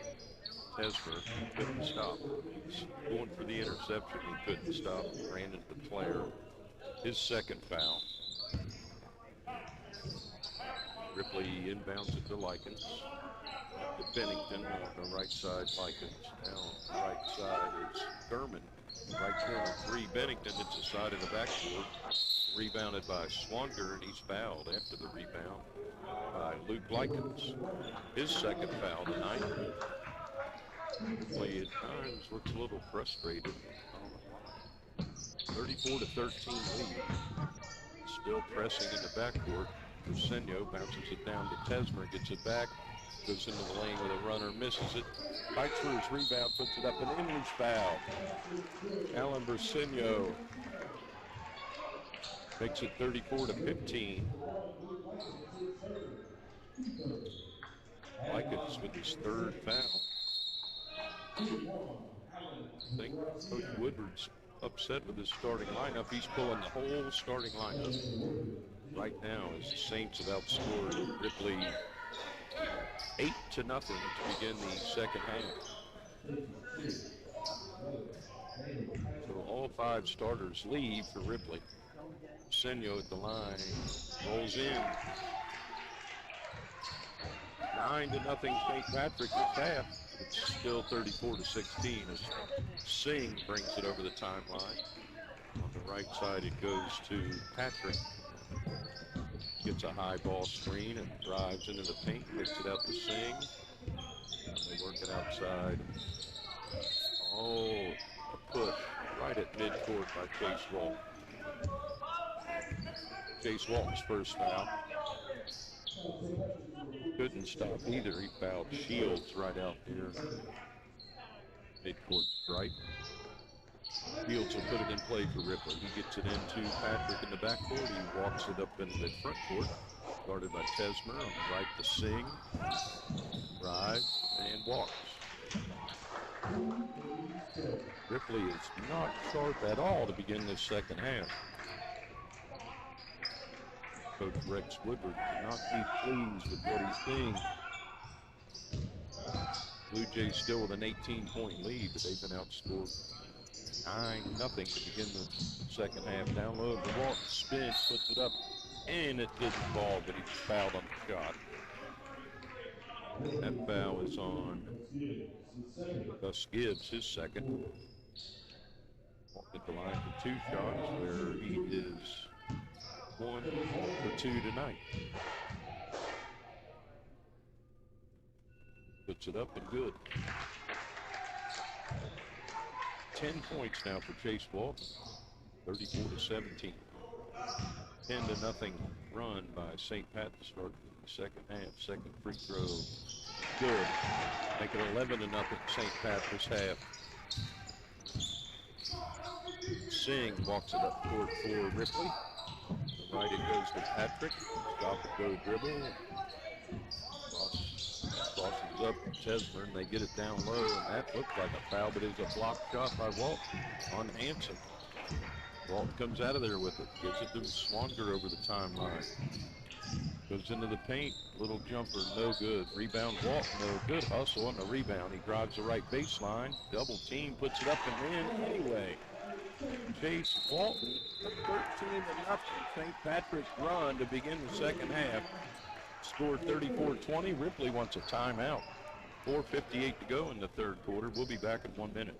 Tesmer. Couldn't stop. He's going for the interception. He couldn't stop. Ran into Claire. His second foul. Ripley inbounds it to Likens. To Bennington on the right side, Likens. Now on the right side is Gurman. Right corner three, Bennington hits the side of the backboard. Rebounded by Swanger, and he's fouled after the rebound by Luke Likens. His second foul tonight. Play at times looks a little frustrated. 34-13 lead. Still pressing in the backcourt. Versenio bounces it down to Tesmer, gets it back, goes into the lane with a runner, misses it. Fights for his rebound, puts it up, and in loose foul. Alan Versenio makes it 34-15. Likens with his third foul. I think Coach Woodward's upset with his starting lineup. He's pulling the whole starting lineup right now as the Saints have outscored Ripley 8-0 to begin the second half. So all five starters leave for Ripley. Versenio at the line, rolls in. 9-0 St. Patrick this half. It's still 34-16 as Singh brings it over the timeline. On the right side it goes to Patrick. Gets a high ball screen and drives into the paint, gets it out to Singh. They work it outside. Oh, a push right at midcourt by Chase Walton. Chase Walton's first foul. Couldn't stop either. He fouled Shields right out there. Midcourt right. Shields will put it in play for Ripley. He gets it into Patrick in the backcourt. He walks it up into the front court. Guarded by Tesmer. On the right to Singh. Drives and walks. Ripley is not sharp at all to begin this second half. Coach Rex Woodward cannot be pleased with what he's seeing. Blue Jays still with an 18-point lead, but they've been outscored 9-0 to begin the second half. Down low, the walk, spin, puts it up, and it didn't fall, but he fouled on the shot. That foul is on Gus Gibbs, his second. Walked at the line for two shots, where he is 1 for 2 tonight. Puts it up and good. 10 points now for Chase Walton. 34-17. 10-0 run by St. Pat to start the second half. Second free throw. Good. Make it 11-0 St. Pat this half. Singh walks it up court for Ripley. Right, it goes to Patrick. Stop and go dribble. Crosses up Tesmer, and they get it down low, and that looked like a foul, but it was a blocked shot by Walton on Hanson. Walton comes out of there with it, gives it to Swanger over the timeline. Goes into the paint, little jumper, no good. Rebound Walton, no good. Hustle on the rebound. He drives the right baseline, double team, puts it up and in anyway. Chase Walton, 13-0 St. Patrick's run to begin the second half. Scored 34-20. Ripley wants a timeout. 4:58 to go in the third quarter. We'll be back in 1 minute.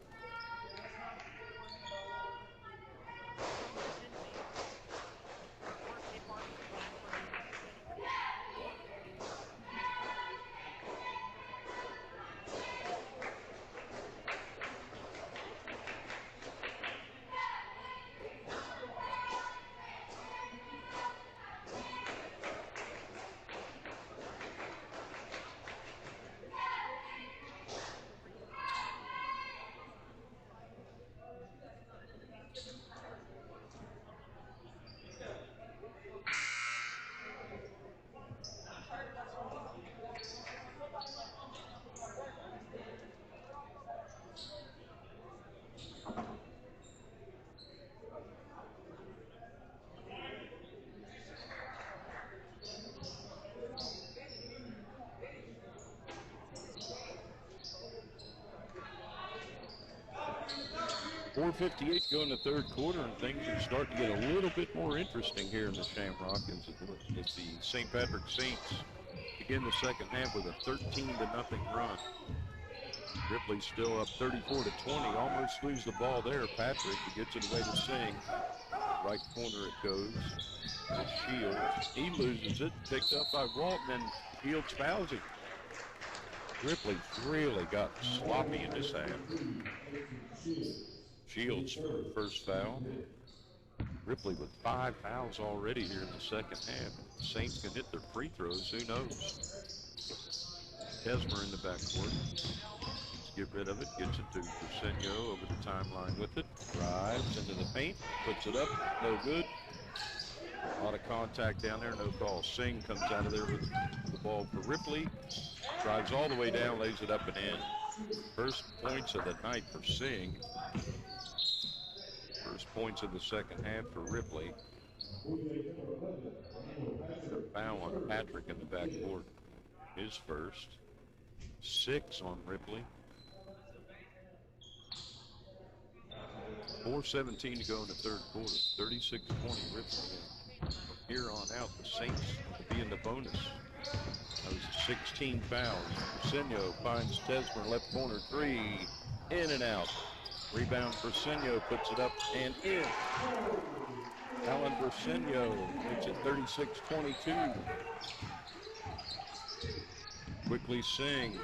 .458 to go in the third quarter, and things are starting to get a little bit more interesting here in the Shamrock as the St. Patrick Saints begin the second half with a 13-0 run. Ripley's still up 34-20, almost lose the ball there. Patrick gets it away to Singh. Right corner it goes. It's Shields. He loses it, picked up by Walton, and Shields fouls him. Ripley's really got sloppy in this half. Shields first foul. Ripley with 5 fouls already here in the second half. The Saints can hit their free throws, who knows? Tesmer in the backcourt. Get rid of it, gets it to Briseño over the timeline with it. Drives into the paint, puts it up, no good. A lot of contact down there, no call. Singh comes out of there with the ball for Ripley. Drives all the way down, lays it up and in. First points of the night for Singh. First points of the second half for Ripley. A foul on Patrick in the backcourt. His first. 6 on Ripley. 4:17 to go in the third quarter. 36-20 Ripley. From here on out, the Saints will be in the bonus. That was 16 fouls. Briseño finds Tesmer, left corner 3. In and out. Rebound, Briseño puts it up and in. Alan Briseño makes it 36-22. Quickly Singh,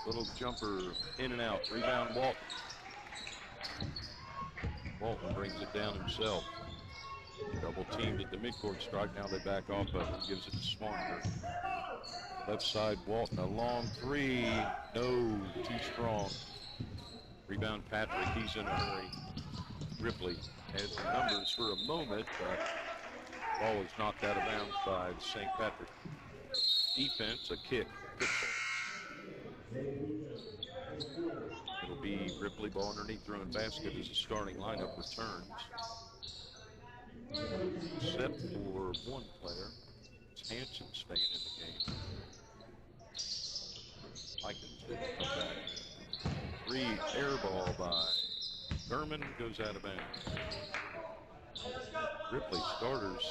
little jumper, in and out. Rebound, Walton. Walton brings it down himself. Double teamed at the midcourt strike. Now they back off of it. Gives it to Swanger. Left side, Walton, a long 3. No, too strong. Rebound, Patrick. He's in a hurry. Ripley has the numbers for a moment, but ball is knocked out of bounds by the St. Patrick defense. A kick. It'll be Ripley, ball underneath, throwing basket as the starting lineup returns. Except for one player. It's Hanson staying in the game. Likens didn't come back. 3 air ball by Gurman, goes out of bounds. Ripley starters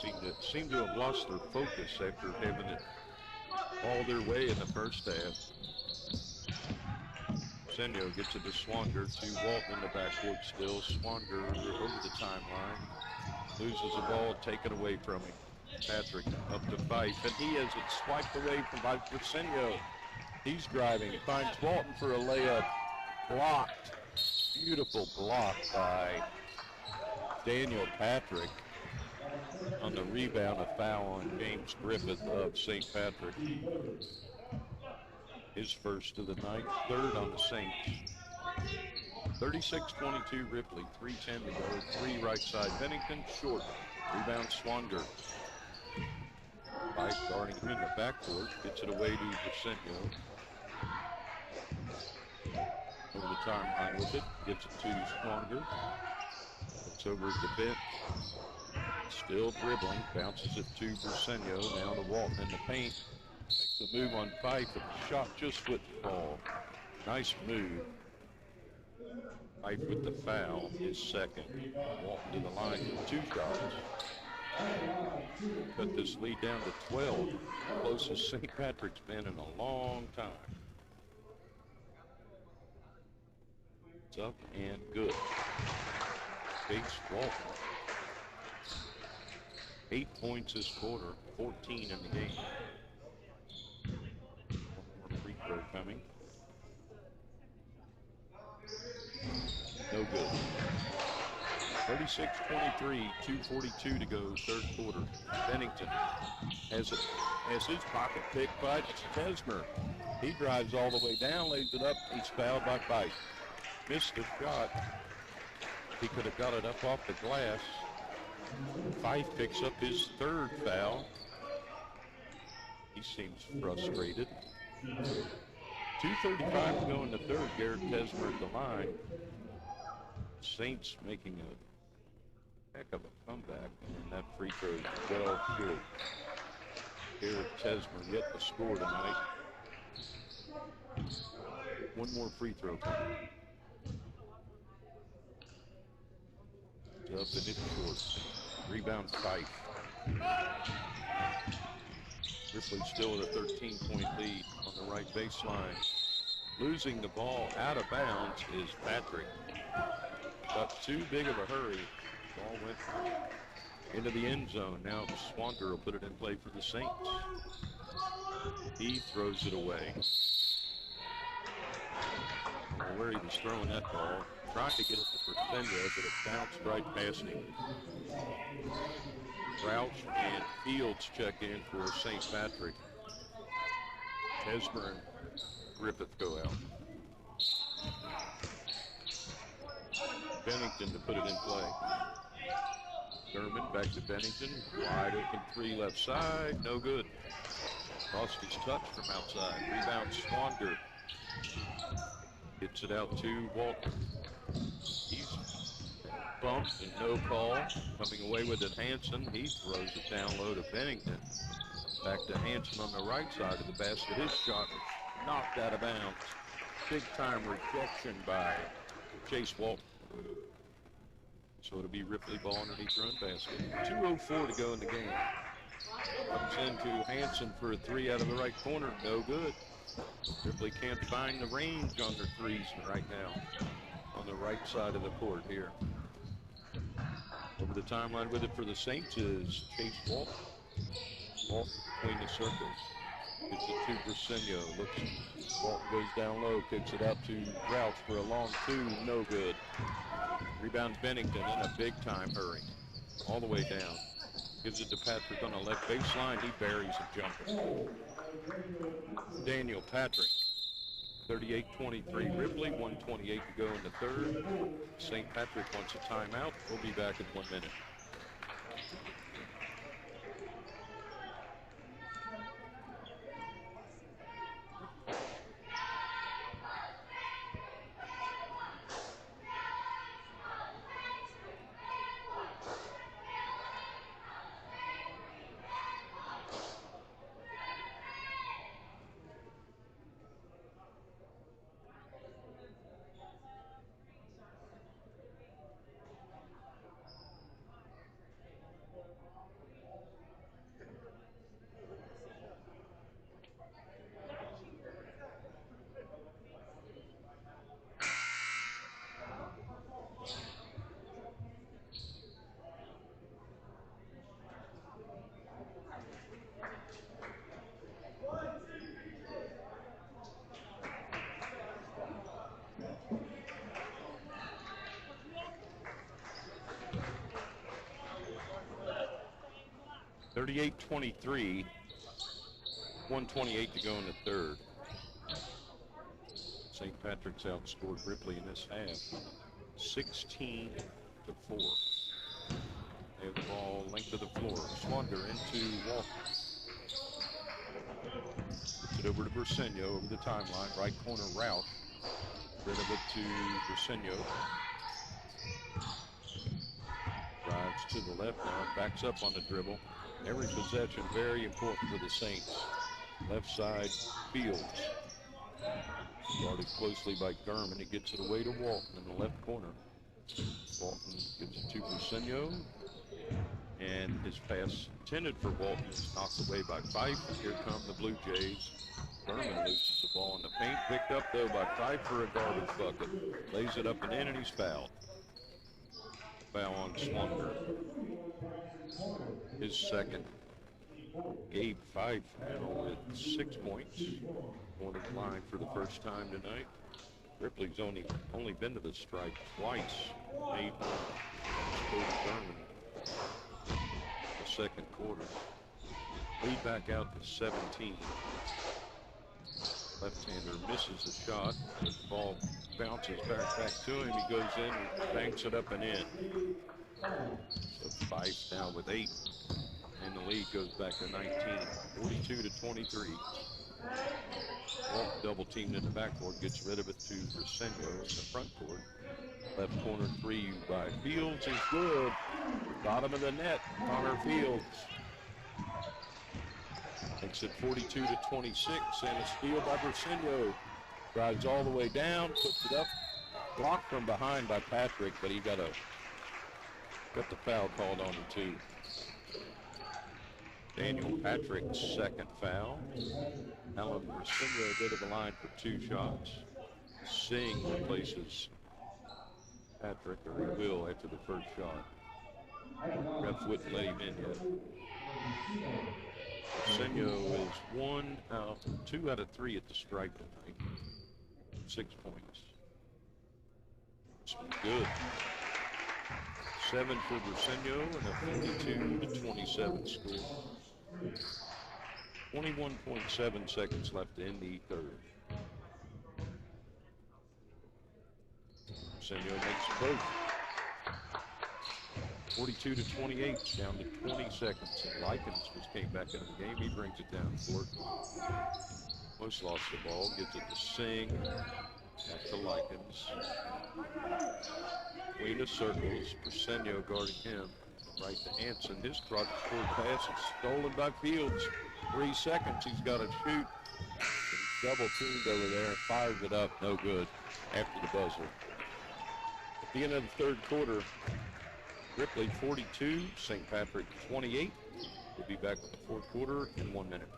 seem to have lost their focus after having it all their way in the first half. Briseño gets it to Swanger, to Walton in the backcourt still. Swanger over the timeline. Loses the ball, taken away from him. Patrick up to Fife, and he has it swiped away from by Briseño. He's driving, finds Walton for a layup. Blocked. Beautiful block by Daniel Patrick. On the rebound, a foul on James Griffith of St. Patrick. His first of the night, third on the Saints. 36-22 Ripley, 3:10 to go. 3 right side, Bennington, short. Rebound, Swanger. Fife guarding him in the backcourt, gets it away to Briseño. Over the timeline with it. Gets it to Stronger. Looks over at the bench. Still dribbling. Bounces it to Briseño. Now to Walton in the paint. Makes a move on Fife, but the shot just wouldn't fall. Nice move. Fife with the foul, his second. Walton to the line with 2 shots. Cut this lead down to 12. Closest St. Patrick's been in a long time. It's up and good. Chase Walton. 8 points this quarter, 14 in the game. One more free throw coming. No good. 36-23, 2:42 to go, third quarter. Bennington has his pocket picked by Tesmer. He drives all the way down, lays it up. He's fouled by Fife. Missed the shot. He could have got it up off the glass. Fife picks up his third foul. He seems frustrated. 2:35 to go in the third. Garrett Tesmer at the line. Saints making a heck of a comeback, and that free throw is well short. Garrett Tesmer yet to score tonight. One more free throw coming. Up and it's short. Rebound Fife. Ripley still with a 13-point lead on the right baseline. Losing the ball out of bounds is Patrick. Got too big of a hurry. Ball went into the end zone. Now Swanter will put it in play for the Saints. He throws it away. I don't know where he was throwing that ball. Tried to get it to Briseño, but it bounced right past him. RULH and Fields check in for St. Patrick. Tesmer and Griffith go out. Bennington to put it in play. Thurman back to Bennington. Wide open 3 left side. No good. Lost his touch from outside. Rebound Swander. Gets it out to Walton. He's bumped and no call. Coming away with it, Hanson. He throws it down low to Bennington. Back to Hanson on the right side of the basket. His shot was knocked out of bounds. Big time rejection by Chase Walton. So it'll be Ripley ball underneath their own basket. 2:04 to go in the game. Comes into Hanson for a 3 out of the right corner. No good. Ripley can't find the range on their threes right now on the right side of the court here. Over the timeline with it for the Saints is Chase Walton. Walton between the circles. Gets it to Briseño. Walton goes down low, kicks it out to RULH for a long 2. No good. Rebound Bennington in a big time hurry. All the way down. Gives it to Patrick on the left baseline. He buries a jumper. Daniel Patrick. 38-23 Ripley, 1:28 to go in the third. St. Patrick wants a timeout. We'll be back in 1 minute. (38-23), 1:28 to go in the third. St. Patrick's outscored Ripley in this half, 16-4. They have the ball length of the floor. Swander into Walton. it over to Briseño over the timeline. Right corner, RULH. Rid of it to Briseño. Drives to the left now, backs up on the dribble. Every possession very important for the Saints. Left side, Fields. Guarded closely by Gurman. He gets it away to Walton in the left corner. Walton gives it to Briseño. And his pass intended for Walton is knocked away by Fife. Here come the Blue Jays. Gurman loses the ball in the paint. Picked up, though, by Fife for a garbage bucket. Lays it up and in, and he's fouled. Foul on Swanger. His second. Gabe Fife now with 6 points. On his line for the first time tonight. Ripley's only been to the stripe twice. Made Gurman. The second quarter. Lead back out to 17. Left-hander misses the shot. The ball bounces back to him. He goes in and banks it up and in. So Fife now with 8. And the lead goes back to 19. 42-23. Walton double teamed in the backcourt. Gets rid of it to Briseño in the front court. Left corner three by Fields is good. Bottom of the net, Connor Fields. Makes it 42-26, and a steal by Briseño. Drives all the way down, puts it up. Blocked from behind by Patrick, but he got the foul called on him too. Daniel Patrick's second foul. Alan Briseño did have a line for 2 shots. Singh replaces Patrick, or he will after the first shot. Ref wouldn't let him in yet. Briseño is 2 out of 3 at the stripe tonight. 6 points. It's good. 7 for Briseño and a 42-27 score. 21.7 seconds left in the third. Briseño makes both. 42-28, down to 20 seconds. And Likens just came back into the game. He brings it down court. Most lost the ball, gives it to Singh. Back to Likens. Between the circles, Briseño guarding him. Right to Anson. His cross court pass is stolen by Fields. 3 seconds, he's got to shoot. He's double teamed over there and fires it up. No good after the buzzer. At the end of the third quarter, Ripley 42, St. Patrick 28. We'll be back with the fourth quarter in 1 minute.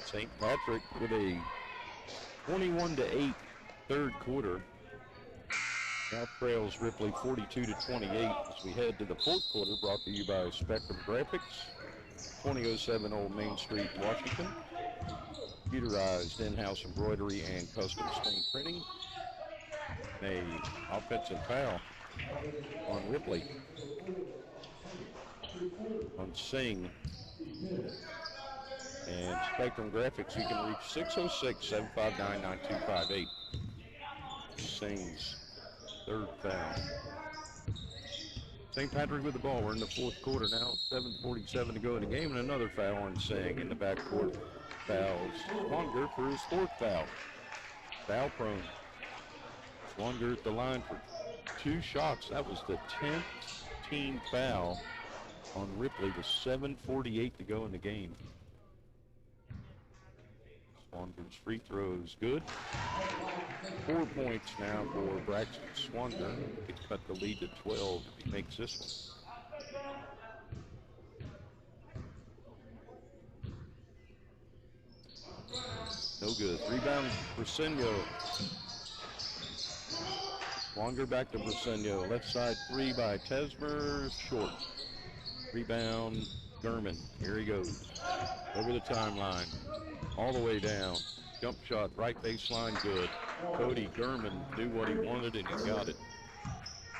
St. Patrick with a 21-8 third quarter. Now trails Ripley 42-28 as we head to the fourth quarter, brought to you by Spectrum Graphics, 2007 Old Main Street, Washington. Computerized in-house embroidery and custom stain printing. An offensive foul on Ripley. On Singh. And Spectrum Graphics, you can reach 606-759-9258. Singh's third foul. St. Patrick with the ball. We're in the fourth quarter now. 7:47 to go in the game, and another foul on Singh in the backcourt. Fouls Swanger for his fourth foul. Foul prone. Swanger at the line for 2 shots. That was the 10th team foul on Ripley with 7:48 to go in the game. Swanger's free throw is good. 4 points now for Braxton Swanger. He's cut the lead to 12 if he makes this one. No good. Rebound, Briseño. Swanger back to Briseño. Left side three by Tesmer. Short. Rebound, Gurman. Here he goes. Over the timeline. All the way down. Jump shot, right baseline, good. Cody Gurman knew what he wanted and he got it.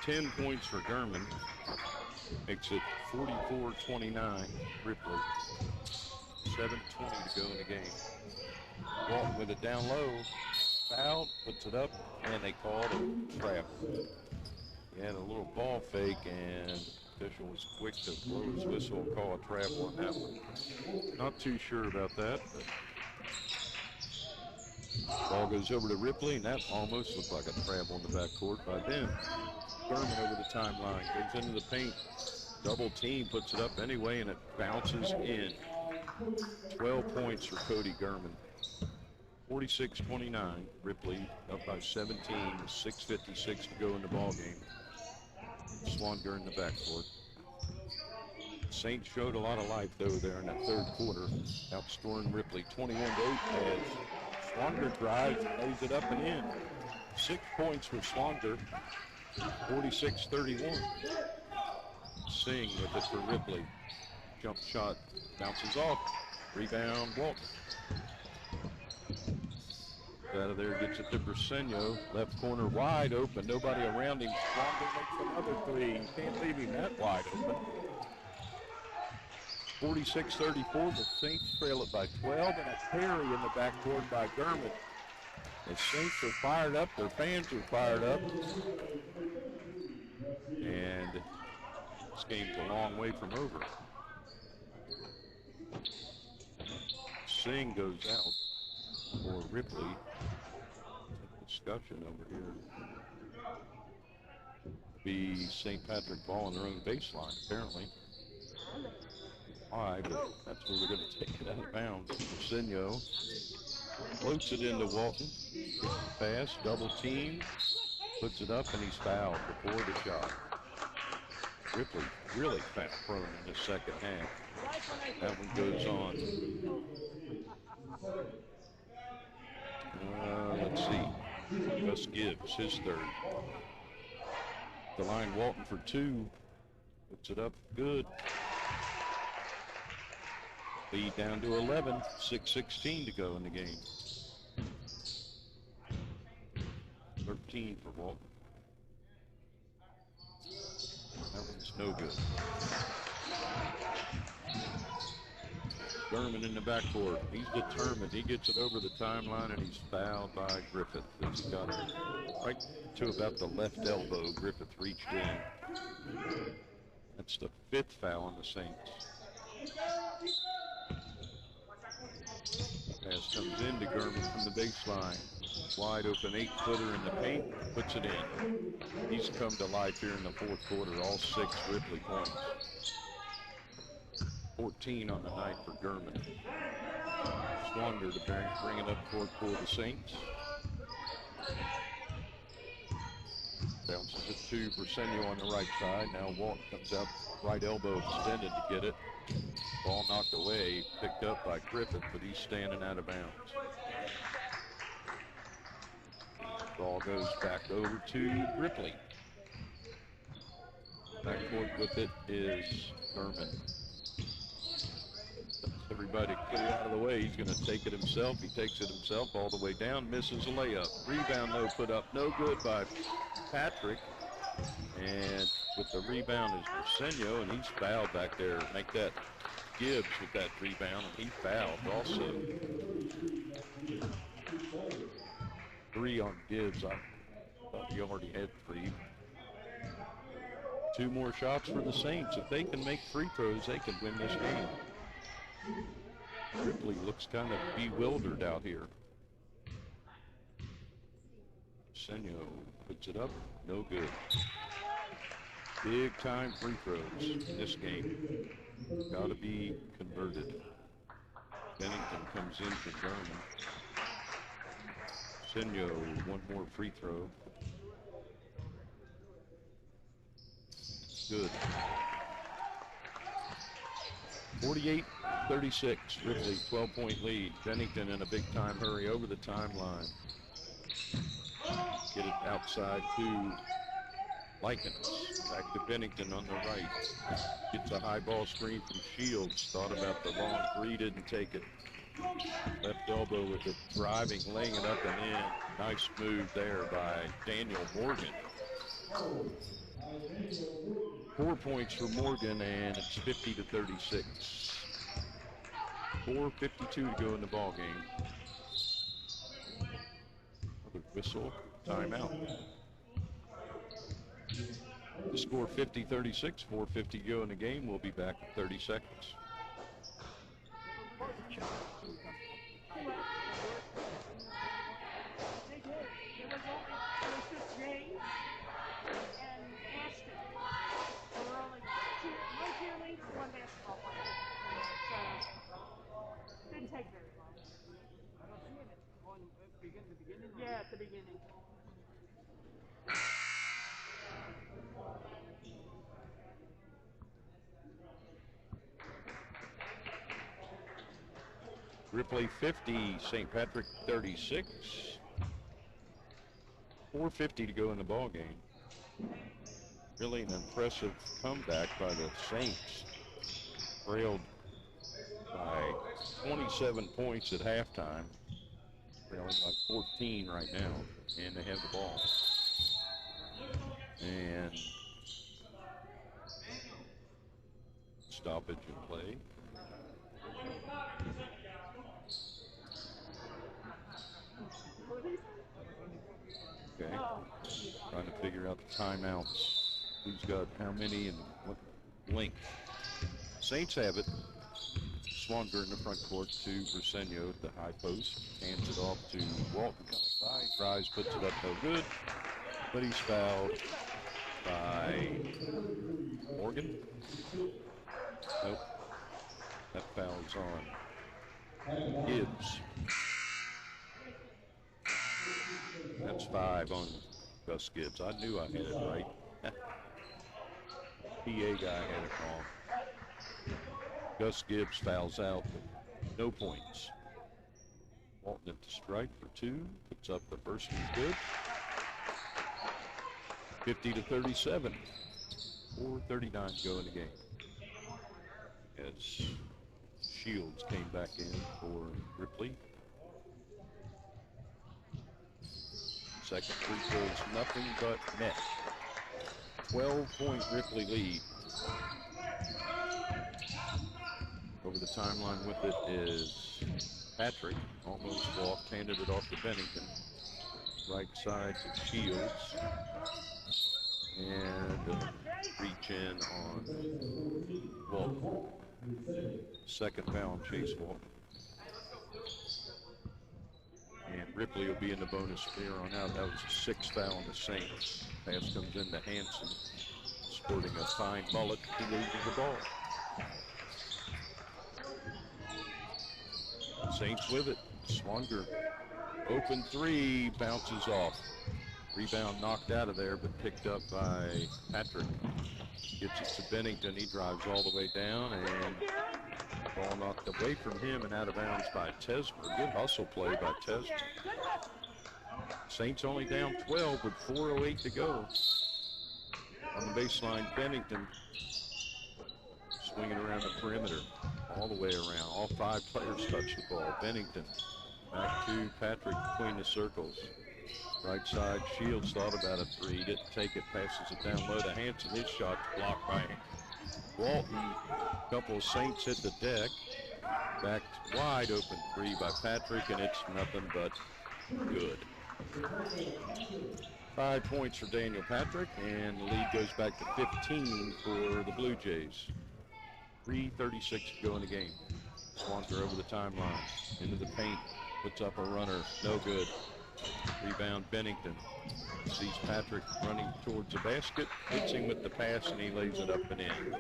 10 points for Gurman. Makes it 44-29, Ripley. 7:20 to go in the game. Walton with it down low. Foul, puts it up, and they called a trap. He had a little ball fake, and official was quick to blow his whistle, call a trap on that one. Not too sure about that, but ball goes over to Ripley, and that almost looked like a trap on the backcourt by Ben. Gurman over the timeline, goes into the paint. Double team, puts it up anyway, and it bounces in. 12 points for Cody Gurman. 46-29, Ripley up by 17, 6:56 to go in the ball game. Swanger in the backcourt. Saints showed a lot of life though there in that third quarter, outscoring Ripley 21-8 as Swanger drives, lays it up and in. 6 points for Swanger, 46-31. Singh with it for Ripley. Jump shot bounces off. Rebound, Walton. Out of there, gets it to Briseño. Left corner wide open, nobody around him. Swanger makes another three. You can't leave him that wide open. 46-34, the Saints trail it by 12, and a carry in the backcourt by Gurman. The Saints are fired up, their fans are fired up. And this game's a long way from over. Singh goes out for Ripley. Discussion over here. Be St. Patrick ball on their own baseline, apparently. Why, but that's where they're going to take it out of bounds. Briseño floats it into Walton. Pass, double team, puts it up, and he's fouled before the shot. Ripley really foul prone in the second half. That one goes on. Let's see. Gus Gibbs, his third. The line, Walton for two. Puts it up good. Lead down to 11. 6:16 to go in the game. 13 for Walton. That one's no good. Gurman in the backcourt. He's determined. He gets it over the timeline, and he's fouled by Griffith. He's got it right to about the left elbow. Griffith reached in. That's the fifth foul on the Saints. Pass comes into Gurman from the baseline. Wide open 8-footer in the paint, puts it in. He's come to life here in the fourth quarter, all 6 Ripley points. 14 on the night for Gurman. Swanger to bring it up court for the Saints. Bounces it to Briseño on the right side. Now Walton comes up, right elbow extended to get it. Ball knocked away, picked up by Griffith, but he's standing out of bounds. Ball goes back over to Ripley. Backcourt with it is Gurman. Everybody clear out of the way. He's going to take it himself. He takes it himself all the way down, misses a layup. Rebound, though, put up no good by Patrick. And with the rebound is Briseño, and he's fouled back there. Make that Gibbs with that rebound, and he fouled also. 3 on Gibbs. I thought he already had 3. 2 more shots for the Saints. If they can make free throws, they can win this game. Ripley looks kind of bewildered out here. Briseño puts it up, no good. Big time free throws in this game. Got to be converted. Bennington comes in for Gurman. Senyo, one more free throw. Good. 48-36, Ripley, 12-point lead. Bennington in a big-time hurry over the timeline. Get it outside to Likens. Back to Bennington on the right. Gets a high ball screen from Shields. Thought about the long three, didn't take it. Left elbow with it, driving, laying it up and in. Nice move there by Daniel Morgan. 4 points for Morgan, and it's 50-36. 4:52 to go in the ball game. Another whistle, timeout. The score 50-36, 4:50 to go in the game. We'll be back in 30 seconds. Yeah, at the beginning. Ripley 50, St. Patrick 36. 4:50 to go in the ball game. Really an impressive comeback by the Saints. Trailed by 27 points at halftime. Trailing by 14 right now, and they have the ball. And stoppage in play. Okay, trying to figure out the timeouts. Who's got how many and what length. Saints have it. Swanger in the front court to Briseño at the high post. Hands it off to Walton coming by. Drives, puts it up, no good. But he's fouled by Morgan. Nope. That foul's on Gibbs. That's 5 on Gus Gibbs. I knew I had it right. PA guy had it wrong. Gus Gibbs fouls out, no points. Walton at the strike for 2, puts up the first one, good. 50-37, 4:39 to go in the game. As Shields came back in for Ripley. Second free throw is nothing but net. 12-point Ripley lead. Over the timeline with it is Patrick. Almost walked, handed it off to Bennington. Right side to Shields. And reach in on Walton. Second foul on Chase Walton. And Ripley will be in the bonus from here on out. That was a 6th foul on the Saints. Pass comes into Hanson, sporting a fine mullet. He loses the ball. Saints with it. Swanger, open 3, bounces off. Rebound knocked out of there, but picked up by Patrick. Gets it to Bennington. He drives all the way down, and ball knocked away from him and out of bounds by Tesmer. Good hustle play by Tesmer. Saints only down 12 with 4:08 to go. On the baseline, Bennington swinging around the perimeter, all the way around. All 5 players touch the ball. Bennington back to Patrick between the circles. Right side, Shields thought about a 3, didn't take it, passes it down low to Hanson. His shot blocked by Walton. A couple of Saints hit the deck. Back wide open 3 by Patrick, and it's nothing but good. 5 points for Daniel Patrick, and the lead goes back to 15 for the Blue Jays. 3:36 to go in the game. Swanger over the timeline, into the paint, puts up a runner, no good. Rebound Bennington. Sees Patrick running towards the basket, hits him with the pass, and he lays it up and in.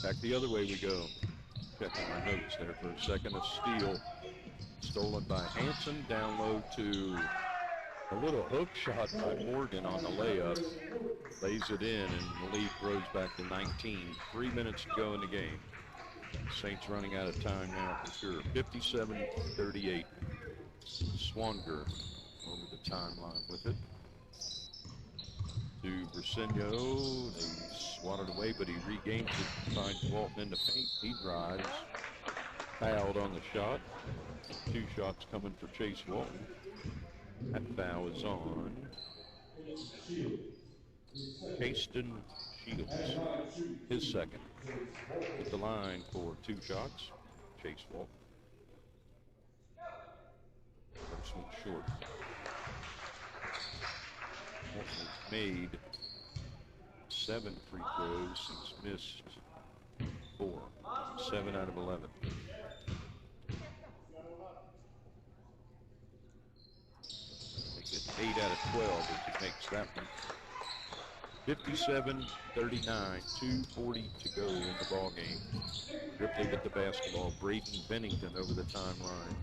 Back the other way we go. Checking my notes there for a second. A steal stolen by Hanson. Down low to a little hook shot by Morgan on the layup. Lays it in, and the lead grows back to 19. 3 minutes to go in the game. Saints running out of time now for sure. 57-38. Swanger over the timeline with it. To Briseño. They swatted away, but he regains it. Finds Walton in the paint. He drives. Fouled on the shot. 2 shots coming for Chase Walton. That foul is on Caston Shields. His second. At the line for 2 shots. Chase Walton. First one short. Walton has made 7 free throws. He's missed 4. 7 out of 11. Makes it 8 out of 12 if he makes that one. 57-39, 2:40 to go in the ball game. Ripley with the basketball. Braden Bennington over the timeline.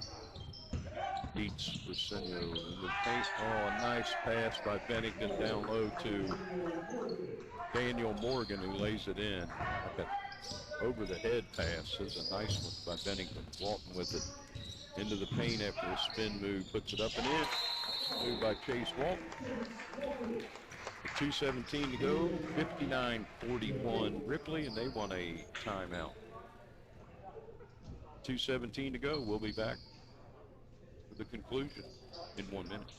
Beats Briseño in the paint. Oh, a nice pass by Bennington down low to Daniel Morgan, who lays it in. Like a over-the-head pass. Is a nice one by Bennington. Walton with it into the paint after a spin move. Puts it up and in. Move by Chase Walton. 2:17 to go. 59-41 Ripley, and they want a timeout. 2:17 to go. We'll be back for the conclusion in 1 minute.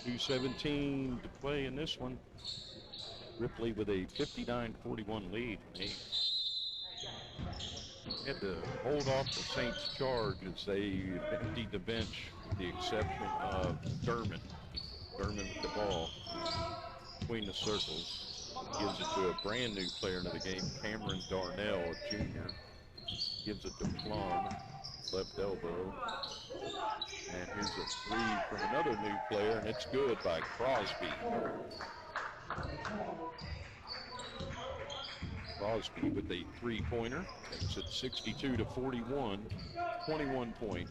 .217 to play in this one. Ripley with a 59-41 lead. They had to hold off the Saints' charge as they emptied the bench with the exception of Derman. Derman with the ball between the circles. Gives it to a brand new player into the game, Cameron Darnell, a junior. Gives it to Plum, left elbow. And here's a 3 from another new player, and it's good by Crosby. Crosby with a 3-pointer. Makes it 62-41. 21-point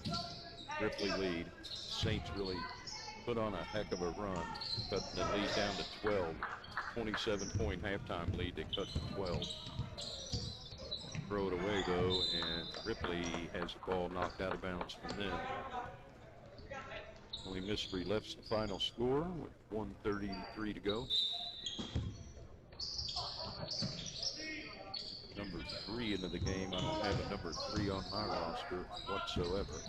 Ripley lead. Saints really put on a heck of a run, cutting the lead down to 12. 27-point halftime lead. They cut to 12. Throw it away, though, and Ripley has the ball knocked out of bounds from them. Only Mystery left the final score with 1:33 to go. Number 3 into the game. I don't have a number 3 on my roster whatsoever.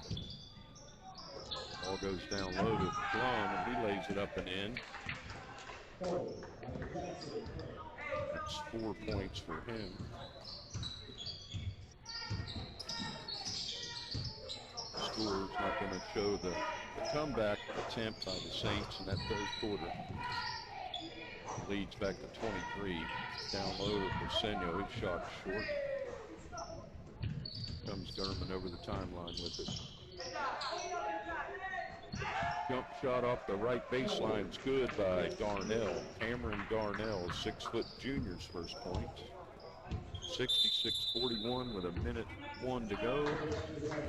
Ball goes down low to Plum, and he lays it up and in. That's 4 points for him. Score's not going to show the comeback attempt by the Saints in that third quarter. Leads back to 23. Down low to Briseño. His shot short. Comes Derman over the timeline with it. Jump shot off the right baseline is good by Darnell. Cameron Darnell, 6-foot junior's first point. 66-41 with 1:01 to go.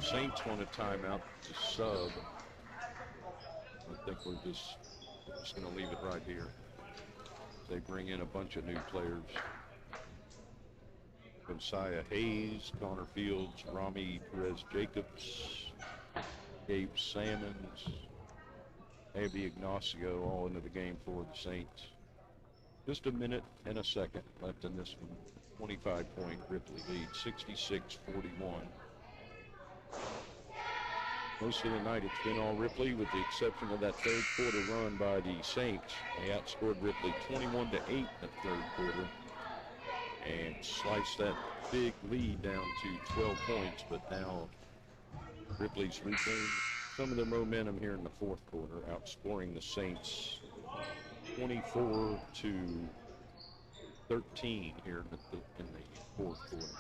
Saints want a timeout to sub. I think we're just going to leave it right here. They bring in a bunch of new players. Josiah Hayes, Connor Fields, Rami Perez Jacobs, Gabe Sammons, Abby Ignacio all into the game for the Saints. Just a minute and a second left in this one. 25-point Ripley lead, 66-41. Most of the night it's been all Ripley with the exception of that third quarter run by the Saints. They outscored Ripley 21-8 in the third quarter and sliced that big lead down to 12 points, but now Ripley's regained some of their momentum here in the fourth quarter, outscoring the Saints 24-13 here in the fourth quarter.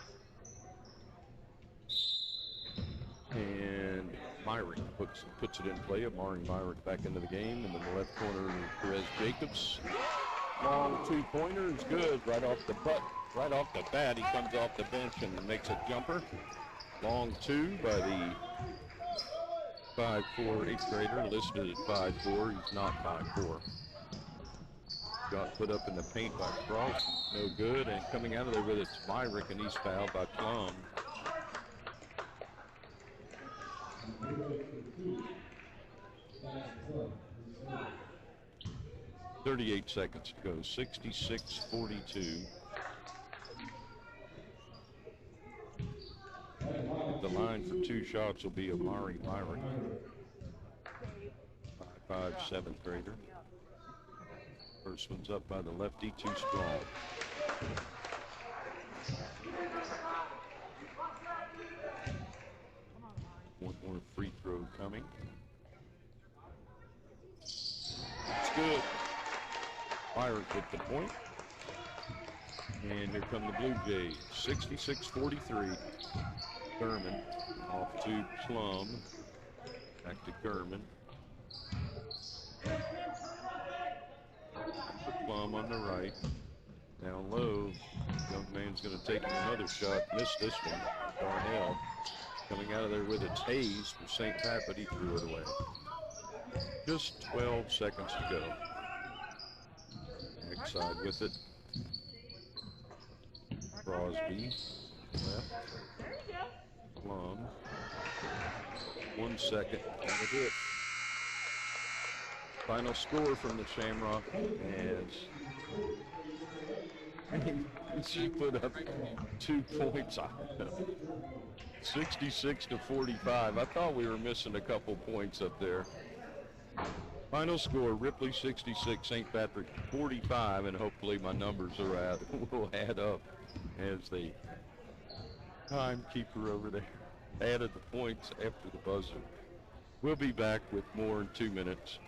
And Myrick puts it in play. Amari Myrick back into the game. And in the left corner, Perez Jacobs. Long two-pointer is good right off the bat. He comes off the bench and makes a jumper. Long two by the 5'4" 8th grader, listed at 5'4". He's not 5'4". Got put up in the paint by Frost. No good. And coming out of there with it's Myrick, and he's fouled by Plum. 38 seconds to go, 66-42. The line for two shots will be Amari Myrick, 5'5", 7th grader. First one's up by the lefty, too strong. One more free throw coming. It's good. Myrick with the point. And here come the Blue Jays, 66-43. Gurman off to Plum. Back to Gurman. Plum on the right. Down low. Young man's going to take another shot. Missed this one. Darnell coming out of there with its Hayes from St. Pat, but he threw it away. Just 12 seconds to go. Backside with it. Crosby left. Plum. 1 second. That'll do it. Final score from the Shamrock as she put up 2 points. 66-45. I thought we were missing a couple points up there. Final score, Ripley 66, St. Patrick 45, and hopefully my numbers will add up as the timekeeper over there added the points after the buzzer. We'll be back with more in 2 minutes.